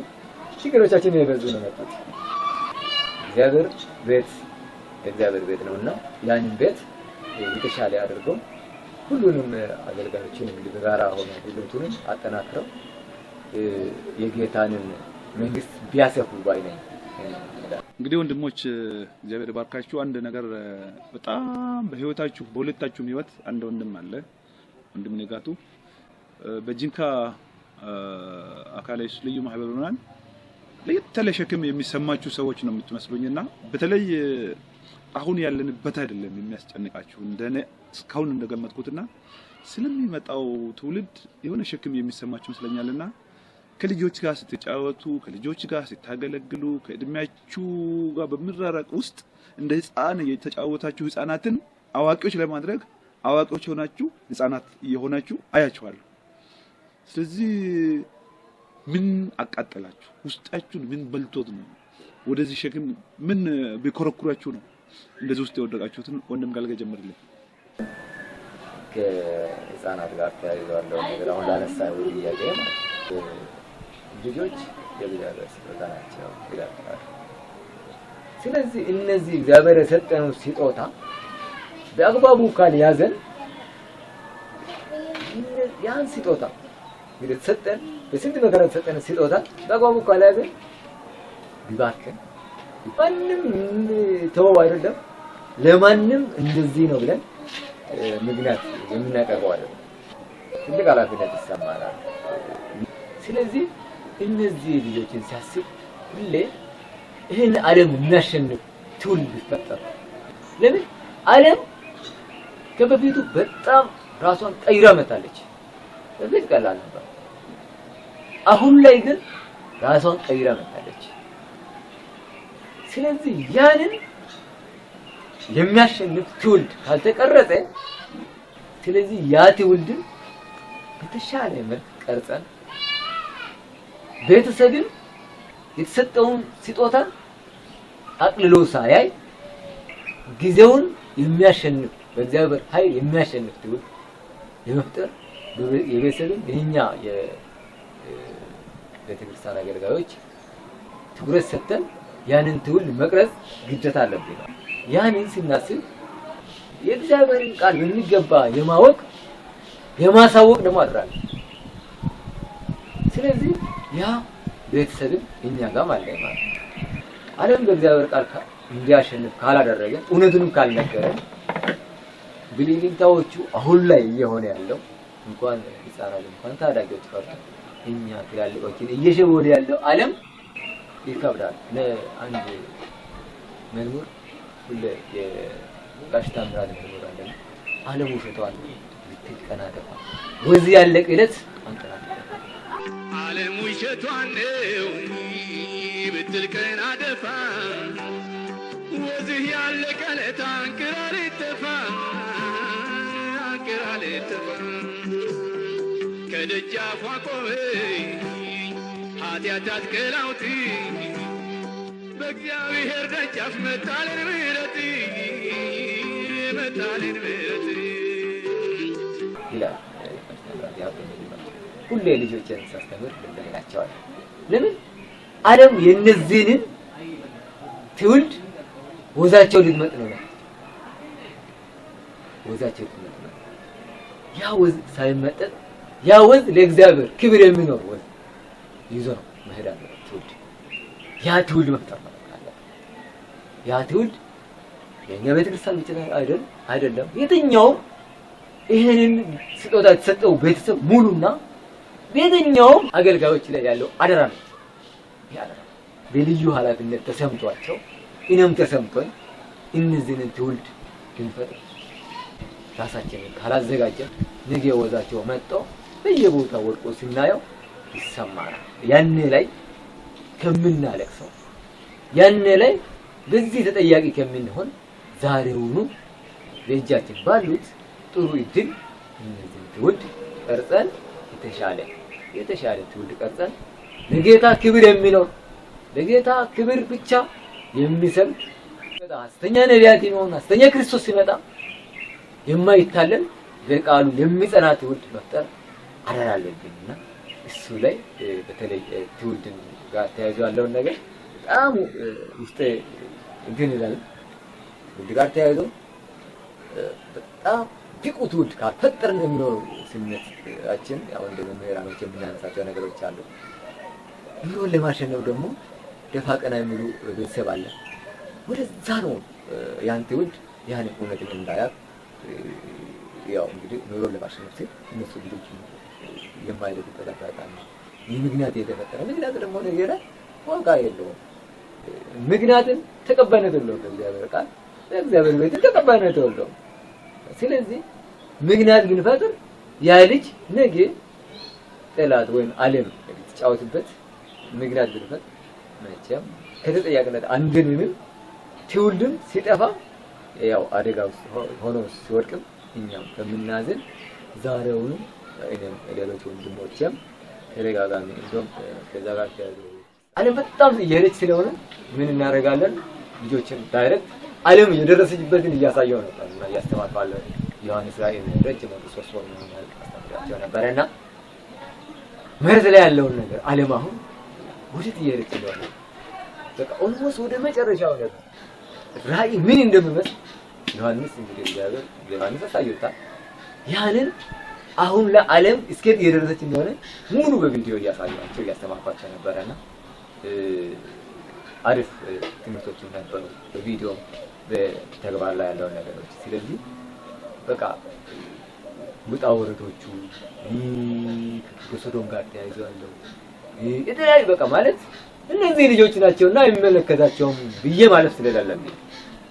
ችግሮቻችን እየበዙ ነው መጣት። እግዚአብሔር ቤት ነውና ያንን ቤት የተሻለ አድርገው ሁሉንም አገልጋዮችን እንግዲህ በጋራ ሆነው ሁሉንም አጠናክረው የጌታንን መንግስት ቢያሰፉ ባይነኝ። እንግዲህ ወንድሞች እግዚአብሔር ባርካችሁ። አንድ ነገር በጣም በህይወታችሁ በሁለታችሁም ህይወት አንድ ወንድም አለ፣ ወንድም ንጋቱ በጂንካ አካላይስ ልዩ ማህበር ሆናል። ለየተለ ሸክም የሚሰማችሁ ሰዎች ነው የምትመስሉኝና በተለይ አሁን ያለንበት አይደለም የሚያስጨንቃችሁ እንደነ እስካሁን እንደገመትኩትና ስለሚመጣው ትውልድ የሆነ ሸክም የሚሰማችሁ መስለኛልና ከልጆች ጋር ስትጫወቱ ከልጆች ጋር ስታገለግሉ ከእድሜያችሁ ጋር በመራራቅ ውስጥ እንደ ህፃን እየተጫወታችሁ ህፃናትን አዋቂዎች ለማድረግ አዋቂዎች ሆናችሁ ህፃናት እየሆናችሁ አያችኋለሁ። ስለዚህ ምን አቃጠላችሁ? ውስጣችሁን ምን በልቶት ነው ወደዚህ ሸክም ምን ቢኮረኩራችሁ ነው እንደዚህ ውስጥ የወደቃችሁትን? ወንድም ጋር ጀምርልኝ። ከህፃናት ጋር ተያይዞ ያለው ነገር አሁን ላነሳው ጥያቄ ልጆች የእግዚአብሔር ስጦታ ናቸው ይላል። ስለዚህ እነዚህ እግዚአብሔር የሰጠን ስጦታ በአግባቡ ካልያዘን ያን ስጦታ እንግዲህ ሰጠን በስንት መከራ ሰጠን ስጦታ በአግባቡ ካልያዘን ቢባክን ማንም ተወው አይደለም ለማንም እንደዚህ ነው ብለን ምክንያት የምናቀርበው አይደለም። ትልቅ ኃላፊነት ይሰማናል። ስለዚህ እነዚህ ልጆችን ሲያስብ ሁሌ ይህን ዓለም የሚያሸንፍ ትውልድ ቢፈጠር ለምን ዓለም ከበፊቱ በጣም ራሷን ቀይራ መጣለች። በፊት ቀላል ነበር። አሁን ላይ ግን ራሷን ቀይራ መጣለች። ስለዚህ ያንን የሚያሸንፍ ትውልድ ካልተቀረጸ ስለዚህ ያ ትውልድን በተሻለ መልክ ቀርጸን ቤተሰብን የተሰጠውን ስጦታ አቅልሎ ሳያይ ጊዜውን የሚያሸንፍ በእግዚአብሔር ኃይል የሚያሸንፍ ትውልድ የመፍጠር የቤተሰብን የኛ የቤተክርስቲያን አገልጋዮች ትኩረት ሰጥተን ያንን ትውልድ መቅረጽ ግዴታ አለብን። ያንን ስናስብ የእግዚአብሔርን ቃል በሚገባ የማወቅ የማሳወቅ ደግሞ አድራለሁ። ስለዚህ ያ ቤተሰብን እኛ ጋር ማለት ነው ዓለም በእግዚአብሔር ቃል እንዲያሸንፍ ካላደረገ እውነቱንም ካልነገረን ብልጭታዎቹ አሁን ላይ እየሆነ ያለው እንኳን ህፃናት እንኳን ታዳጊዎች ቀርቶ እኛ ትላልቆችን እየሸወደ ያለው ዓለም ይከብዳል። ለአንድ መዝሙር ሁሌ የጋሽ ታምራት መዝሙር አለ። ዓለም ውሸቷን ልትቀናደፋ ወዚህ ያለቀ ዕለት አንቀናደፋ ዓለም ውሸቷን ነው ብትልቀናደፋ ወዚህ ያለቀ ዕለት አንቀራሪተፋ ከደጃፏ ቆመኝ ኃጢአት አትከላውቲ በእግዚአብሔር ደጃፍ መጣልን ምሕረት ይላል። ሁሌ ልጆችን ሳስተምር እንደላቸዋለሁ። ለምን ዓለም የነዚህን ትውልድ ወዛቸው ልትመጥ ነው። ወዛቸው ልትመጥ ነው። ያ ወዝ ሳይመጠጥ ያ ወዝ ለእግዚአብሔር ክብር የሚኖር ወዝ ይዞ ነው መሄድ አለበት ትውልድ። ያ ትውልድ መፍጠር ነው አለ። ያ ትውልድ የኛ ቤተክርስቲያን ብቻ አይደለም የትኛውም ይሄንን ስጦታ የተሰጠው ቤተሰብ ሙሉና በየትኛውም አገልጋዮች ላይ ያለው አደራ ነው። ያደራ በልዩ ኃላፊነት ተሰምቷቸው እኔም ተሰምቶኝ እነዚህን ትውልድ እንፈጥር ራሳችንን ካላዘጋጀን ነገ ወዛቸው መጥቶ በየቦታው ወድቆ ስናየው ይሰማናል። ያኔ ላይ ከምናለቅሰው ያኔ ላይ በዚህ ተጠያቂ ከምንሆን ዛሬውኑ በእጃችን ባሉት ጥሩ እድል እነዚህ ትውልድ ቀርጸን የተሻለ ትውልድ ቀርጸን ለጌታ ክብር የሚኖር ለጌታ ክብር ብቻ የሚሰብክ ሐሰተኛ ነቢያት ይሆን ሐሰተኛ ክርስቶስ ሲመጣ የማይታለል በቃሉ የሚጸና ትውልድ መፍጠር አደራ አለብንና እሱ ላይ በተለይ ትውልድን ጋር ተያይዞ ያለውን ነገር በጣም ውስጤ እንትን ይላል። ትውልድ ጋር ተያይዞ በጣም ብቁ ትውልድ ካልፈጠርን የሚኖረው ስሜታችን ያው እንደ መምህራኖች የምናነሳቸው ነገሮች አሉ። ኑሮን ለማሸነፍ ደግሞ ደፋ ቀና የሚሉ ቤተሰብ አለ። ወደዛ ነው ያን ትውልድ ያን እውነትን እንዳያውቅ ያው እንግዲህ ኑሮን ለማሸነፍ ሲል እነሱ ልጆች የማይደርሱበት አጋጣሚ ይህ ምክንያት የተፈጠረ ምክንያት ደግሞ ነገር ዋጋ የለውም። ምክንያትን ተቀባይነት የለውም። እግዚአብሔር ቃል እግዚአብሔር ቤት ተቀባይነት የለውም። ስለዚህ ምክንያት ብንፈጥር ያ ልጅ ነገ ጠላት ወይም ዓለም ተጫወትበት ምክንያት ብንፈጥር መቼም ከተጠያቂነት አንድንም ትውልድም ሲጠፋ ያው አደጋ ውስጥ ሆኖ ሲወድቅም እኛም ከምናዝን ዛሬውኑ እኔም ሌሎች ወንድሞችም ተደጋጋሚ እንደውም ከዛ ጋር ተያይዞ ዓለም በጣም እየሄደች ስለሆነ ምን እናደርጋለን? ልጆችን ዳይሬክት ዓለም የደረሰችበትን እያሳየው ነው እና እያስተማርኩ ዮሐንስ ራእይ ረጅም ወደ 3 ወር ነው ያስተምራቸው ነበርና መርዝ ላይ ያለውን ነገር ዓለም አሁን ወዴት እየሄደች ነው? በቃ ኦልሞስት ወደ መጨረሻው ነገር ራእይ ምን እንደሚመስል ዮሐንስ እንግዲህ ዮሐንስ አሳይቶታል። ያንን አሁን ለዓለም እስከት እየደረሰች እንደሆነ ሙሉ በቪዲዮ እያሳያቸው እያስተማርኳቸው ነበርና አሪፍ ትምህርቶችን ነበሩ በቪዲዮ በተግባር ላይ ያለው ነገሮች። ስለዚህ በቃ ውጣ ወረዶቹ ከሶዶም ጋር ተያይዘው ያለው የተለያዩ በቃ ማለት እነዚህ ልጆች ናቸውና የሚመለከታቸውም ብዬ ማለት ስለሌለብኝ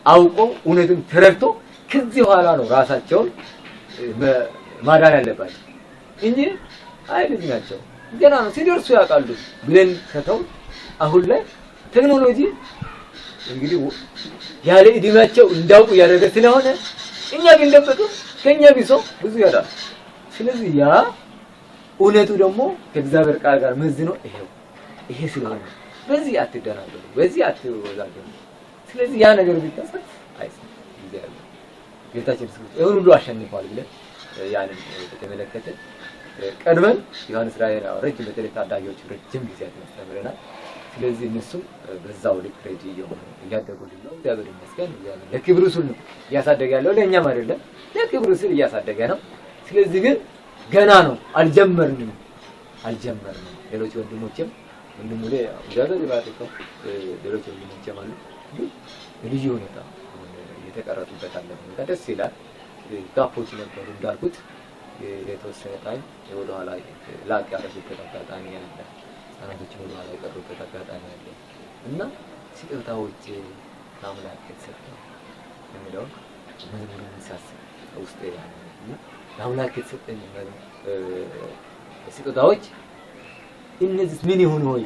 አውቀው እውነትን ተረድቶ ከዚህ በኋላ ነው ራሳቸውን ማዳን ያለባቸው እንጂ አይልም ናቸው ገና ነው ሲደርሱ ያውቃሉ ብለን ከተው አሁን ላይ ቴክኖሎጂ እንግዲህ ያለ እድሜያቸው እንዳውቁ ያደረገ ስለሆነ እኛ ግን ደበቁ ከኛ ቢሶ ብዙ ያዳል። ስለዚህ ያ እውነቱ ደግሞ ከእግዚአብሔር ቃል ጋር መዝኖ ይሄ ስለሆነ በዚህ አትደናገሩ፣ በዚህ አትወዛገቡ። ስለዚህ ያ ነገር ቢከሰት አይሰም ይያል ጌታችን ይሁን ሁሉ አሸንፏል ብለን ያንን በተመለከተ ቀድመን ዮሐንስ ራእይን ረጅም በተለይ ታዳጊዎች ረጅም ጊዜ ያስተምረናል። ስለዚህ እነሱም በዛው ልክ ሬዲ እየሆኑ እያደጉልን ነው። እግዚአብሔር ይመስገን። ለክብሩ ሲል ነው እያሳደገ ያለው፣ ለእኛም አይደለም፣ ለክብሩ ሲል እያሳደገ ነው። ስለዚህ ግን ገና ነው፣ አልጀመርንም። ሌሎች ወንድሞችም ወንድሙሌ እግዚአብሔር ይባርካቸው፣ ሌሎች ወንድሞችም አሉ ልዩ ሁኔታ እየተቀረጡበት አለ። ደስ ይላል። ጋፖች ነበሩ እንዳልኩት የተወሰነ ታይም ወደ ኋላ ላቅ ያደረጉበት አጋጣሚ አለ። አናቶች ወደ ኋላ የቀሩበት አጋጣሚ አለ እና ስጦታዎች ከአምላክ የተሰጠው የሚለው መዝሙር እንሳስብ ውስጥ ያለ እና ለአምላክ የተሰጠኝ ስጦታዎች እነዚህ ምን ይሁን ሆይ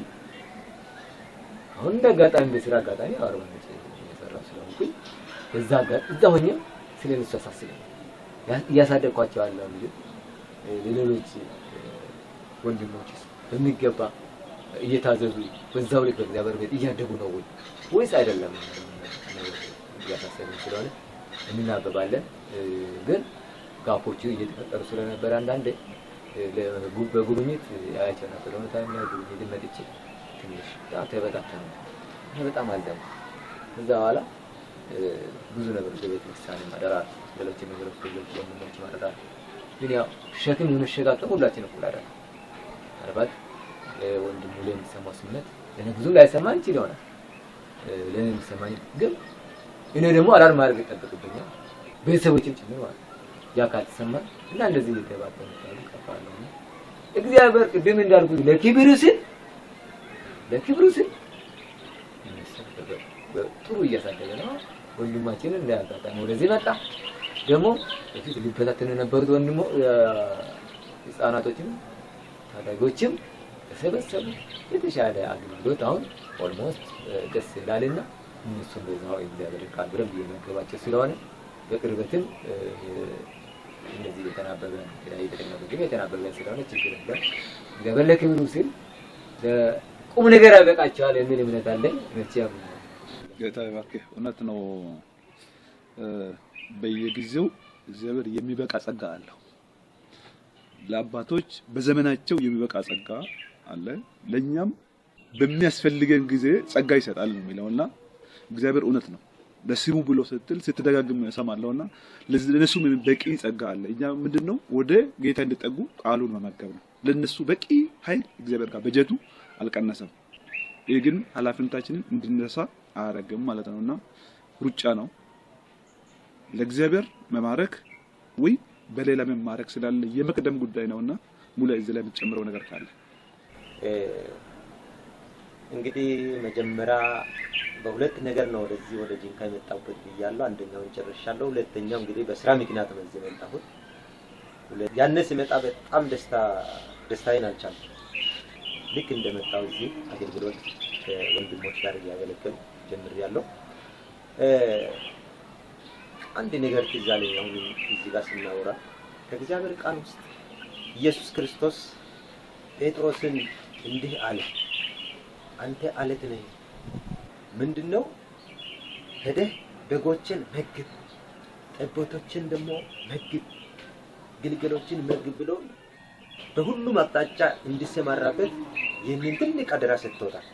አሁን እንደጋጣሚ በስራ አጋጣሚ አርባ ምንጭ እየሰራሁ ስለሆንኩኝ እዛ ሆኜ ስለነሱ አሳስበኝ እያሳደግኳቸው አለው ልጅ ለሌሎች ወንድሞች በሚገባ እየታዘዙ በዛው ልክ በእግዚአብሔር ቤት እያደጉ ነው ወይስ አይደለም እያሳሰብን ስለሆነ እንናበባለን። ግን ጋፖቹ እየተፈጠሩ ስለነበር አንዳንዴ በጉብኝት ያያቸው ነበር። ለምሳሌ ጉብኝት መጥቼ ትንሽ ተበታተነ በጣም አልደም ከዛ በኋላ ብዙ ነገሮች በቤተክርስቲያን ማደራ ሌሎች ነገሮች ወንድሞች ማደራ ግን ያው ሸክም የመሸጋገር ሁላችንም እኩል አይደለም። አርባት ወንድሙ ላይ የሚሰማው ስሜት ለነብዙ ላይሰማን ይችላል። ለኔ የሚሰማኝ ግን እኔ ደግሞ አላር ማድረግ ይጠበቅብኛል። ቤተሰቦችም ጭምር ማለት ያ ካልተሰማ እና እንደዚህ እየተባበረ ነው። እግዚአብሔር ቅድም እንዳልኩት ለክብሩ ሲል ጥሩ እያሳደገ ነው። ወንድማችንን እንዳያጋጣም ወደዚህ መጣ። ደግሞ በፊት ሊፈታተኑ የነበሩት ወንድሞ ህፃናቶችም ታዳጊዎችም ተሰበሰቡ። የተሻለ አገልግሎት አሁን ኦልሞስት ደስ ይላልና እነሱም በዛው እግዚአብሔር ቃል ብረም እየመገባቸው ስለሆነ በቅርበትም እነዚህ የተናበበ የተናበበ ስለሆነ ችግር የለም። እግዚአብሔር ለክብሩ ሲል ቁም ነገር ያበቃቸዋል የሚል እምነት አለኝ። መቼም ጌታ ይባርክህ። እውነት ነው። በየጊዜው እግዚአብሔር የሚበቃ ጸጋ አለው። ለአባቶች በዘመናቸው የሚበቃ ጸጋ አለ። ለኛም በሚያስፈልገን ጊዜ ጸጋ ይሰጣል የሚለውና እግዚአብሔር እውነት ነው። ለስሙ ብሎ ስትደጋግም ሰማለውና ለነሱ በቂ ጸጋ አለ። እኛ ምንድነው ወደ ጌታ እንድጠጉ ቃሉን መመገብ ነው። ለነሱ በቂ ኃይል እግዚአብሔር ጋር በጀቱ አልቀነሰም። ይሄ ግን ኃላፊነታችንን እንድንረሳ አያረግም ማለት ነውና ሩጫ ነው። ለእግዚአብሔር መማረክ ወይ በሌላ መማረክ ስላለ የመቅደም ጉዳይ ነውና ሙሉ እዚህ ላይ የምትጨምረው ነገር ካለ እንግዲህ መጀመሪያ በሁለት ነገር ነው ወደ ጂንካ የመጣሁት ብያለሁ። አንደኛውን ጨርሻለሁ። ሁለተኛው እንግዲህ በስራ ምክንያት ነው እዚህ የመጣሁት። ያኔ ሲመጣ በጣም ደስታዬን አልቻልኩም። ልክ እንደመጣሁ እዚህ አገልግሎት ወንድሞች ጋር ያገለግል ጀምሬያለሁ። አንድ ነገር ትዝ አለኝ። አሁን እዚህ ጋር ስናወራ ከእግዚአብሔር ቃል ውስጥ ኢየሱስ ክርስቶስ ጴጥሮስን እንዲህ አለ፣ አንተ አለት ነህ፣ ምንድነው ሄደህ በጎችን መግብ ጠቦቶችን ደግሞ መግብ፣ ግልገሎችን መግብ ብሎ በሁሉም አቅጣጫ እንዲሰማራበት ይህንን ትልቅ አደራ ሰጥቶታል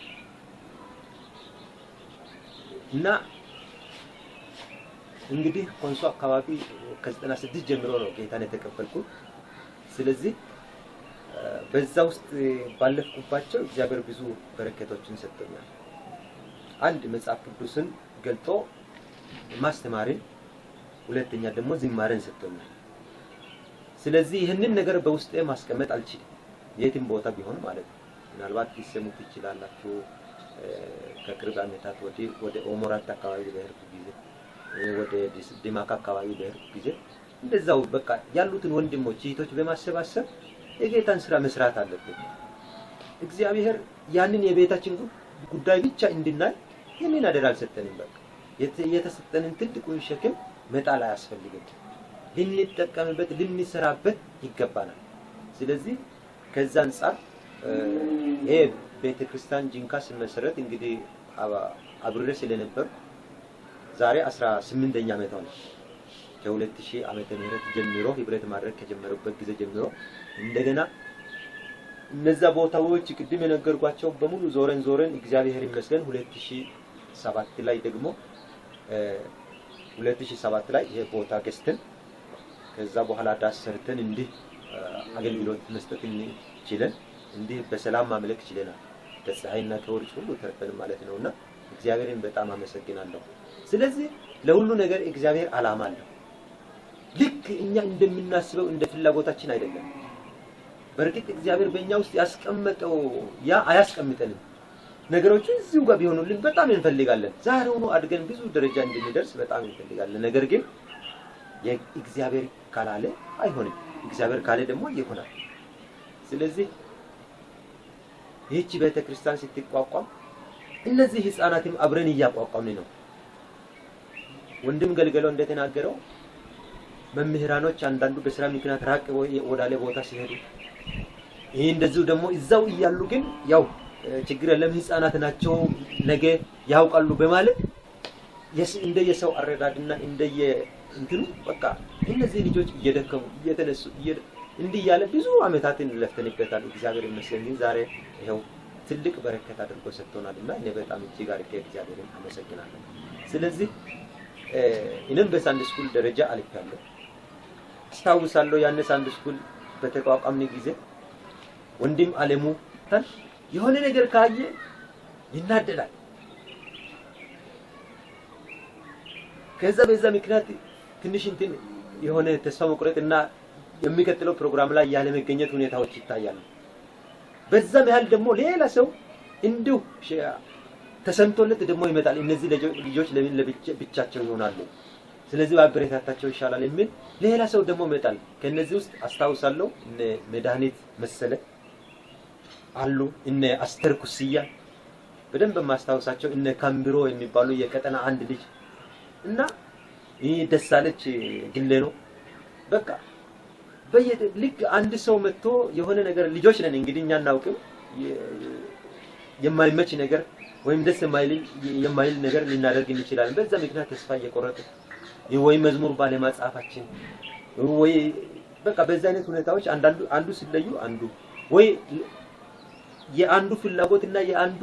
እና እንግዲህ ኮንሶ አካባቢ ከ96 ጀምሮ ነው ጌታን የተቀበልኩት። ስለዚህ በዛ ውስጥ ባለፍኩባቸው እግዚአብሔር ብዙ በረከቶችን ሰጥቶኛል። አንድ መጽሐፍ ቅዱስን ገልጦ ማስተማርን፣ ሁለተኛ ደግሞ ዝማሬን ሰጥቶኛል። ስለዚህ ይህንን ነገር በውስጤ ማስቀመጥ አልችልም፣ የትም ቦታ ቢሆን ማለት ነው። ምናልባት ሊሰሙት ይችላላችሁ። ከቅርብ ዓመታት ወደ ኦሞራት አካባቢ በሄድኩ ጊዜ፣ ወደ ዲማካ አካባቢ በሄድኩ ጊዜ እንደዛው በቃ ያሉትን ወንድሞች እህቶች በማሰባሰብ የጌታን ስራ መስራት አለብን። እግዚአብሔር ያንን የቤታችን ጉዳይ ብቻ እንድናይ ይህንን አደራ አልሰጠንም። በቃ የተሰጠንን ትልቁን ሸክም መጣል አያስፈልግም። ልንጠቀምበት ልንሰራበት ይገባናል። ስለዚህ ከዛ አንፃር ይሄ ቤተክርስቲያን ጂንካ ሲመሰረት እንግዲህ አብሬ ስለነበር ዛሬ 18ኛ ዓመት ነው። ከ2000 ዓመተ ምህረት ጀምሮ ህብረት ማድረግ ከጀመረበት ጊዜ ጀምሮ እንደገና እነዛ ቦታዎች ቅድም የነገርኳቸው በሙሉ ዞረን እግዚአብሔር ይመስገን 2007 ላይ ደግሞ 2007 ላይ ይሄ ቦታ ገዝተን ከዛ በኋላ ዳስ ሰርተን እንዲህ አገልግሎት መስጠት እንችላለን። እንዲህ በሰላም ማምለክ ይችላል። ከፀሐይና ከወርጭ ሁሉ ተርፈን ማለት ነውና እግዚአብሔርን በጣም አመሰግናለሁ። ስለዚህ ለሁሉ ነገር እግዚአብሔር ዓላማ አለው። ልክ እኛ እንደምናስበው እንደ ፍላጎታችን አይደለም። በርግጥ እግዚአብሔር በእኛ ውስጥ ያስቀመጠው ያ አያስቀምጠንም። ነገሮች እዚሁ ጋር ቢሆኑልን በጣም እንፈልጋለን። ዛሬውኑ አድገን ብዙ ደረጃ እንድንደርስ በጣም እንፈልጋለን። ነገር ግን የእግዚአብሔር ካላለ አይሆንም። እግዚአብሔር ካለ ደግሞ ይሆናል። ስለዚህ ይህች ቤተክርስቲያን ስትቋቋም እነዚህ ህፃናትም አብረን እያቋቋምን ነው። ወንድም ገልገለው እንደተናገረው መምህራኖች አንዳንዱ በስራ ምክንያት ራቅ ወዳለ ቦታ ሲሄዱ ይሄ እንደዚሁ ደግሞ እዛው እያሉ ግን ያው ችግር የለም ህፃናት ናቸው ነገ ያውቃሉ በማለት እንደየሰው አረዳድና እንደየእንትኑ በቃ እነዚህ ልጆች እየደከሙ እየተነሱ እንዲህ ያለ ብዙ አመታትን ለፍተንበታል። እግዚአብሔር ይመስገን ዛሬ ይሄው ትልቅ በረከት አድርጎ ሰጥቶናልና እኔ በጣም እጅግ አድርጌ እግዚአብሔርን አመሰግናለሁ። ስለዚህ እኔም በሳንድ ስኩል ደረጃ አልፌያለሁ። አስታውሳለሁ ያን ሳንድ ስኩል በተቋቋምን ጊዜ ወንድም አለሙ የሆነ ነገር ካየ ይናደዳል። ከዛ በዛ ምክንያት ትንሽ እንትን የሆነ ተስፋ መቁረጥና የሚከተለው ፕሮግራም ላይ ያለ መገኘት ሁኔታዎች ይታያሉ። በዛ መሃል ደግሞ ሌላ ሰው እንዲሁ ተሰምቶለት ደግሞ ይመጣል። እነዚህ ልጆች ለምን ለብቻቸው ይሆናሉ? ስለዚህ ባበረታታቸው ይሻላል የሚል ሌላ ሰው ደግሞ ይመጣል። ከነዚህ ውስጥ አስታውሳለሁ እነ መድኃኒት መሰለ አሉ፣ እነ አስተር ኩስያ በደንብ ማስታውሳቸው፣ እነ ካምብሮ የሚባሉ የቀጠና አንድ ልጅ እና ይሄ ደሳለች ግሌ ነው። በቃ ልክ አንድ ሰው መጥቶ የሆነ ነገር ልጆች ነን እንግዲህ እኛ እናውቅም የማይመች ነገር ወይም ደስ የማይል ነገር ልናደርግ እንችላለን። በዛ ምክንያት ተስፋ እየቆረጠ ወይ መዝሙር ባለማጻፋችን ወይ በቃ በዛ አይነት ሁኔታዎች አንዱ ሲለዩ አንዱ ወይ የአንዱ ፍላጎትና የአንዱ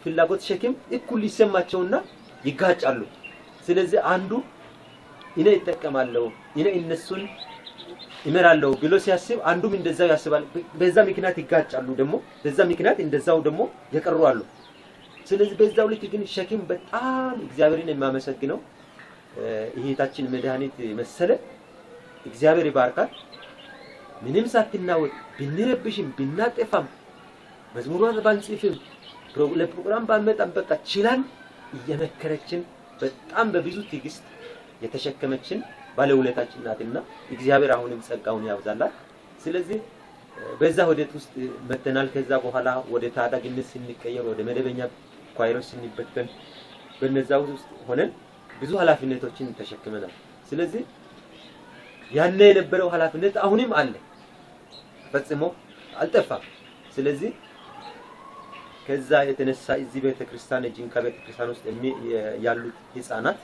ፍላጎት ሸክም እኩል ሊሰማቸውና ይጋጫሉ። ስለዚህ አንዱ እኔ እጠቀማለሁ እኔ እነሱን ይመራለው ብሎ ሲያስብ አንዱም እንደዛው ያስባል። በዛ ምክንያት ይጋጫሉ። ደግሞ በዛ ምክንያት እንደዛው ደግሞ የቀሩ አሉ። ስለዚህ በዛው ልክ ግን ሸክም በጣም እግዚአብሔርን የማመሰግነው እህታችን መድኃኒት መሰለ እግዚአብሔር ይባርካት። ምንም ሳትናወጥ ብንረብሽም ብናጠፋም መዝሙሯን ባንጽፍም ለፕሮግራም ባንመጣም በቃ ችላን እየመከረችን በጣም በብዙ ትዕግስት የተሸከመችን ባለውለታችን ናትና እግዚአብሔር አሁንም ጸጋውን ያብዛላት። ስለዚህ በዛ ወደት ውስጥ መተናል። ከዛ በኋላ ወደ ታዳጊነት ስንቀየር ወደ መደበኛ ኳይሮስ ስንበተን በነዛ ውስጥ ሆነን ብዙ ኃላፊነቶችን ተሸክመናል። ስለዚህ ያኔ የነበረው ኃላፊነት አሁንም አለ፣ ፈጽሞ አልጠፋም። ስለዚህ ከዛ የተነሳ እዚህ ቤተክርስቲያን ጂንካ ቤተክርስቲያን ውስጥ ያሉት ህፃናት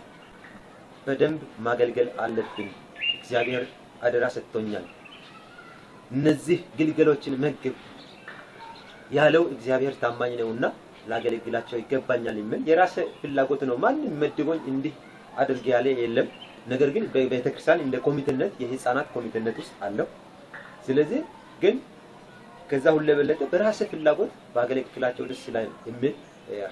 በደንብ ማገልገል አለብን። እግዚአብሔር አደራ ሰጥቶኛል። እነዚህ ግልገሎችን መግብ ያለው እግዚአብሔር ታማኝ ነውና ላገለግላቸው ይገባኛል የሚል የራስ ፍላጎት ነው። ማንም መድቦኝ እንዲህ አድርጌ ያለ የለም። ነገር ግን በቤተክርስቲያን እንደ ኮሚቴነት የህፃናት ኮሚቴነት ውስጥ አለው። ስለዚህ ግን ከዛ ሁሉ በለጠ በራስ ፍላጎት ባገለግላቸው ደስ ይላል የሚል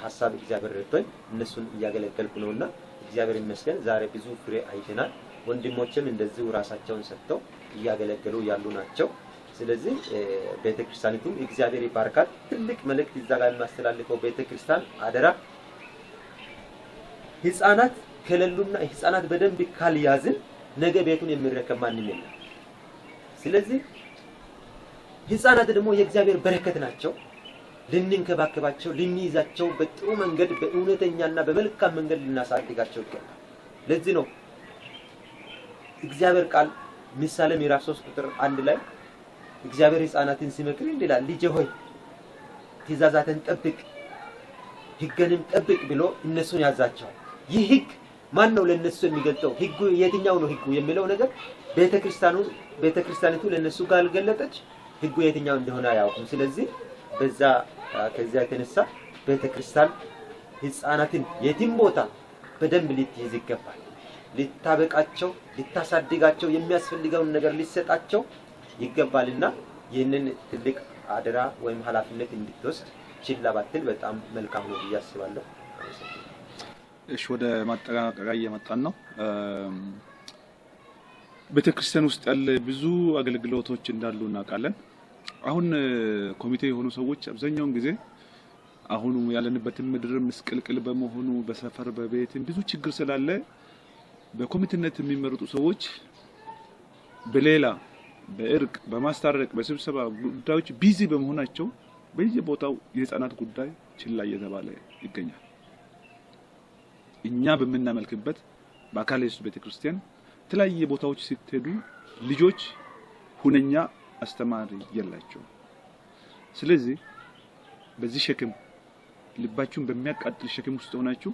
ሐሳብ እግዚአብሔር ረድቶኝ እነሱን እያገለገልኩ ነውና እግዚአብሔር ይመስገን ዛሬ ብዙ ፍሬ አይተናል። ወንድሞችም እንደዚሁ ራሳቸውን ሰጥተው እያገለገሉ ያሉ ናቸው። ስለዚህ ቤተክርስቲያኒቱም እግዚአብሔር ይባርካል። ትልቅ መልእክት እዛ ጋር የሚያስተላልፈው ቤተክርስቲያን አደራ ህፃናት ከሌሉና ህፃናት በደንብ ካልያዝን ነገ ቤቱን የሚረከብ ማንም የለም። ስለዚህ ህፃናት ደግሞ የእግዚአብሔር በረከት ናቸው። ልንንከባከባቸው፣ ልንይዛቸው፣ በጥሩ መንገድ በእውነተኛና በመልካም መንገድ ልናሳድጋቸው ይገባል። ለዚህ ነው እግዚአብሔር ቃል ምሳሌ ምዕራፍ 3 ቁጥር 1 ላይ እግዚአብሔር ህፃናትን ሲመክር እንዲላል ልጄ ሆይ ትእዛዛትን ጠብቅ ህግንም ጠብቅ ብሎ እነሱን ያዛቸዋል። ይህ ህግ ማን ነው ለነሱ የሚገልጠው? ህጉ የትኛው ነው? ህጉ የሚለው ነገር ቤተክርስቲያኒቱ ለነሱ ካልገለጠች ህጉ የትኛው እንደሆነ አያውቁም። ስለዚህ ከዛ የተነሳ ቤተክርስቲያን ህፃናትን የትም ቦታ በደንብ ልትይዝ ይገባል። ልታበቃቸው፣ ልታሳድጋቸው የሚያስፈልገውን ነገር ሊሰጣቸው ይገባልና ይህንን ትልቅ አደራ ወይም ኃላፊነት እንድትወስድ ችላ ባትል በጣም መልካም ነው ብዬ አስባለሁ። እሺ ወደ ማጠቃቀያ እየመጣን ነው። ቤተክርስቲያን ውስጥ ያለ ብዙ አገልግሎቶች እንዳሉ እናውቃለን። አሁን ኮሚቴ የሆኑ ሰዎች አብዛኛውን ጊዜ አሁን ያለንበት ምድር ምስቅልቅል በመሆኑ በሰፈር በቤት ብዙ ችግር ስላለ በኮሚቴነት የሚመረጡ ሰዎች በሌላ በእርቅ በማስታረቅ በስብሰባ ጉዳዮች ቢዚ በመሆናቸው በየቦታው የህፃናት ጉዳይ ችላ እየተባለ ይገኛል። እኛ በመናመልክበት በአካለ ኢየሱስ ቤተክርስቲያን የተለያየ ቦታዎች ሲተዱ ልጆች ሁነኛ አስተማሪ የላቸው። ስለዚህ በዚህ ሸክም ልባችሁን በሚያቃጥል ሸክም ውስጥ ሆናችሁ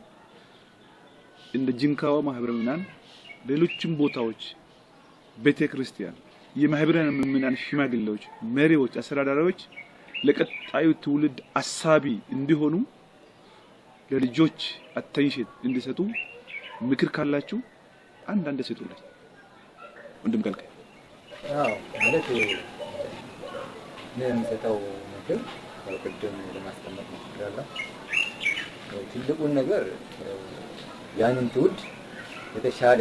እንደ ጂንካዋ ማህበረ ምዕመናን ሌሎችም ቦታዎች ቤተክርስቲያን የማህበረ ምዕመናን ሽማግሌዎች፣ መሪዎች፣ አስተዳዳሪዎች ለቀጣዩ ትውልድ አሳቢ እንዲሆኑ ለልጆች አቴንሽን እንዲሰጡ ምክር ካላችሁ አንዳንድ ሰጡልኝ። ወንድም ካልከ ማለት የምሰጠው ምክር ቅድም ለማስቀመጥ ሞክሬያለሁ። ትልቁን ነገር ያንን ትውልድ የተሻለ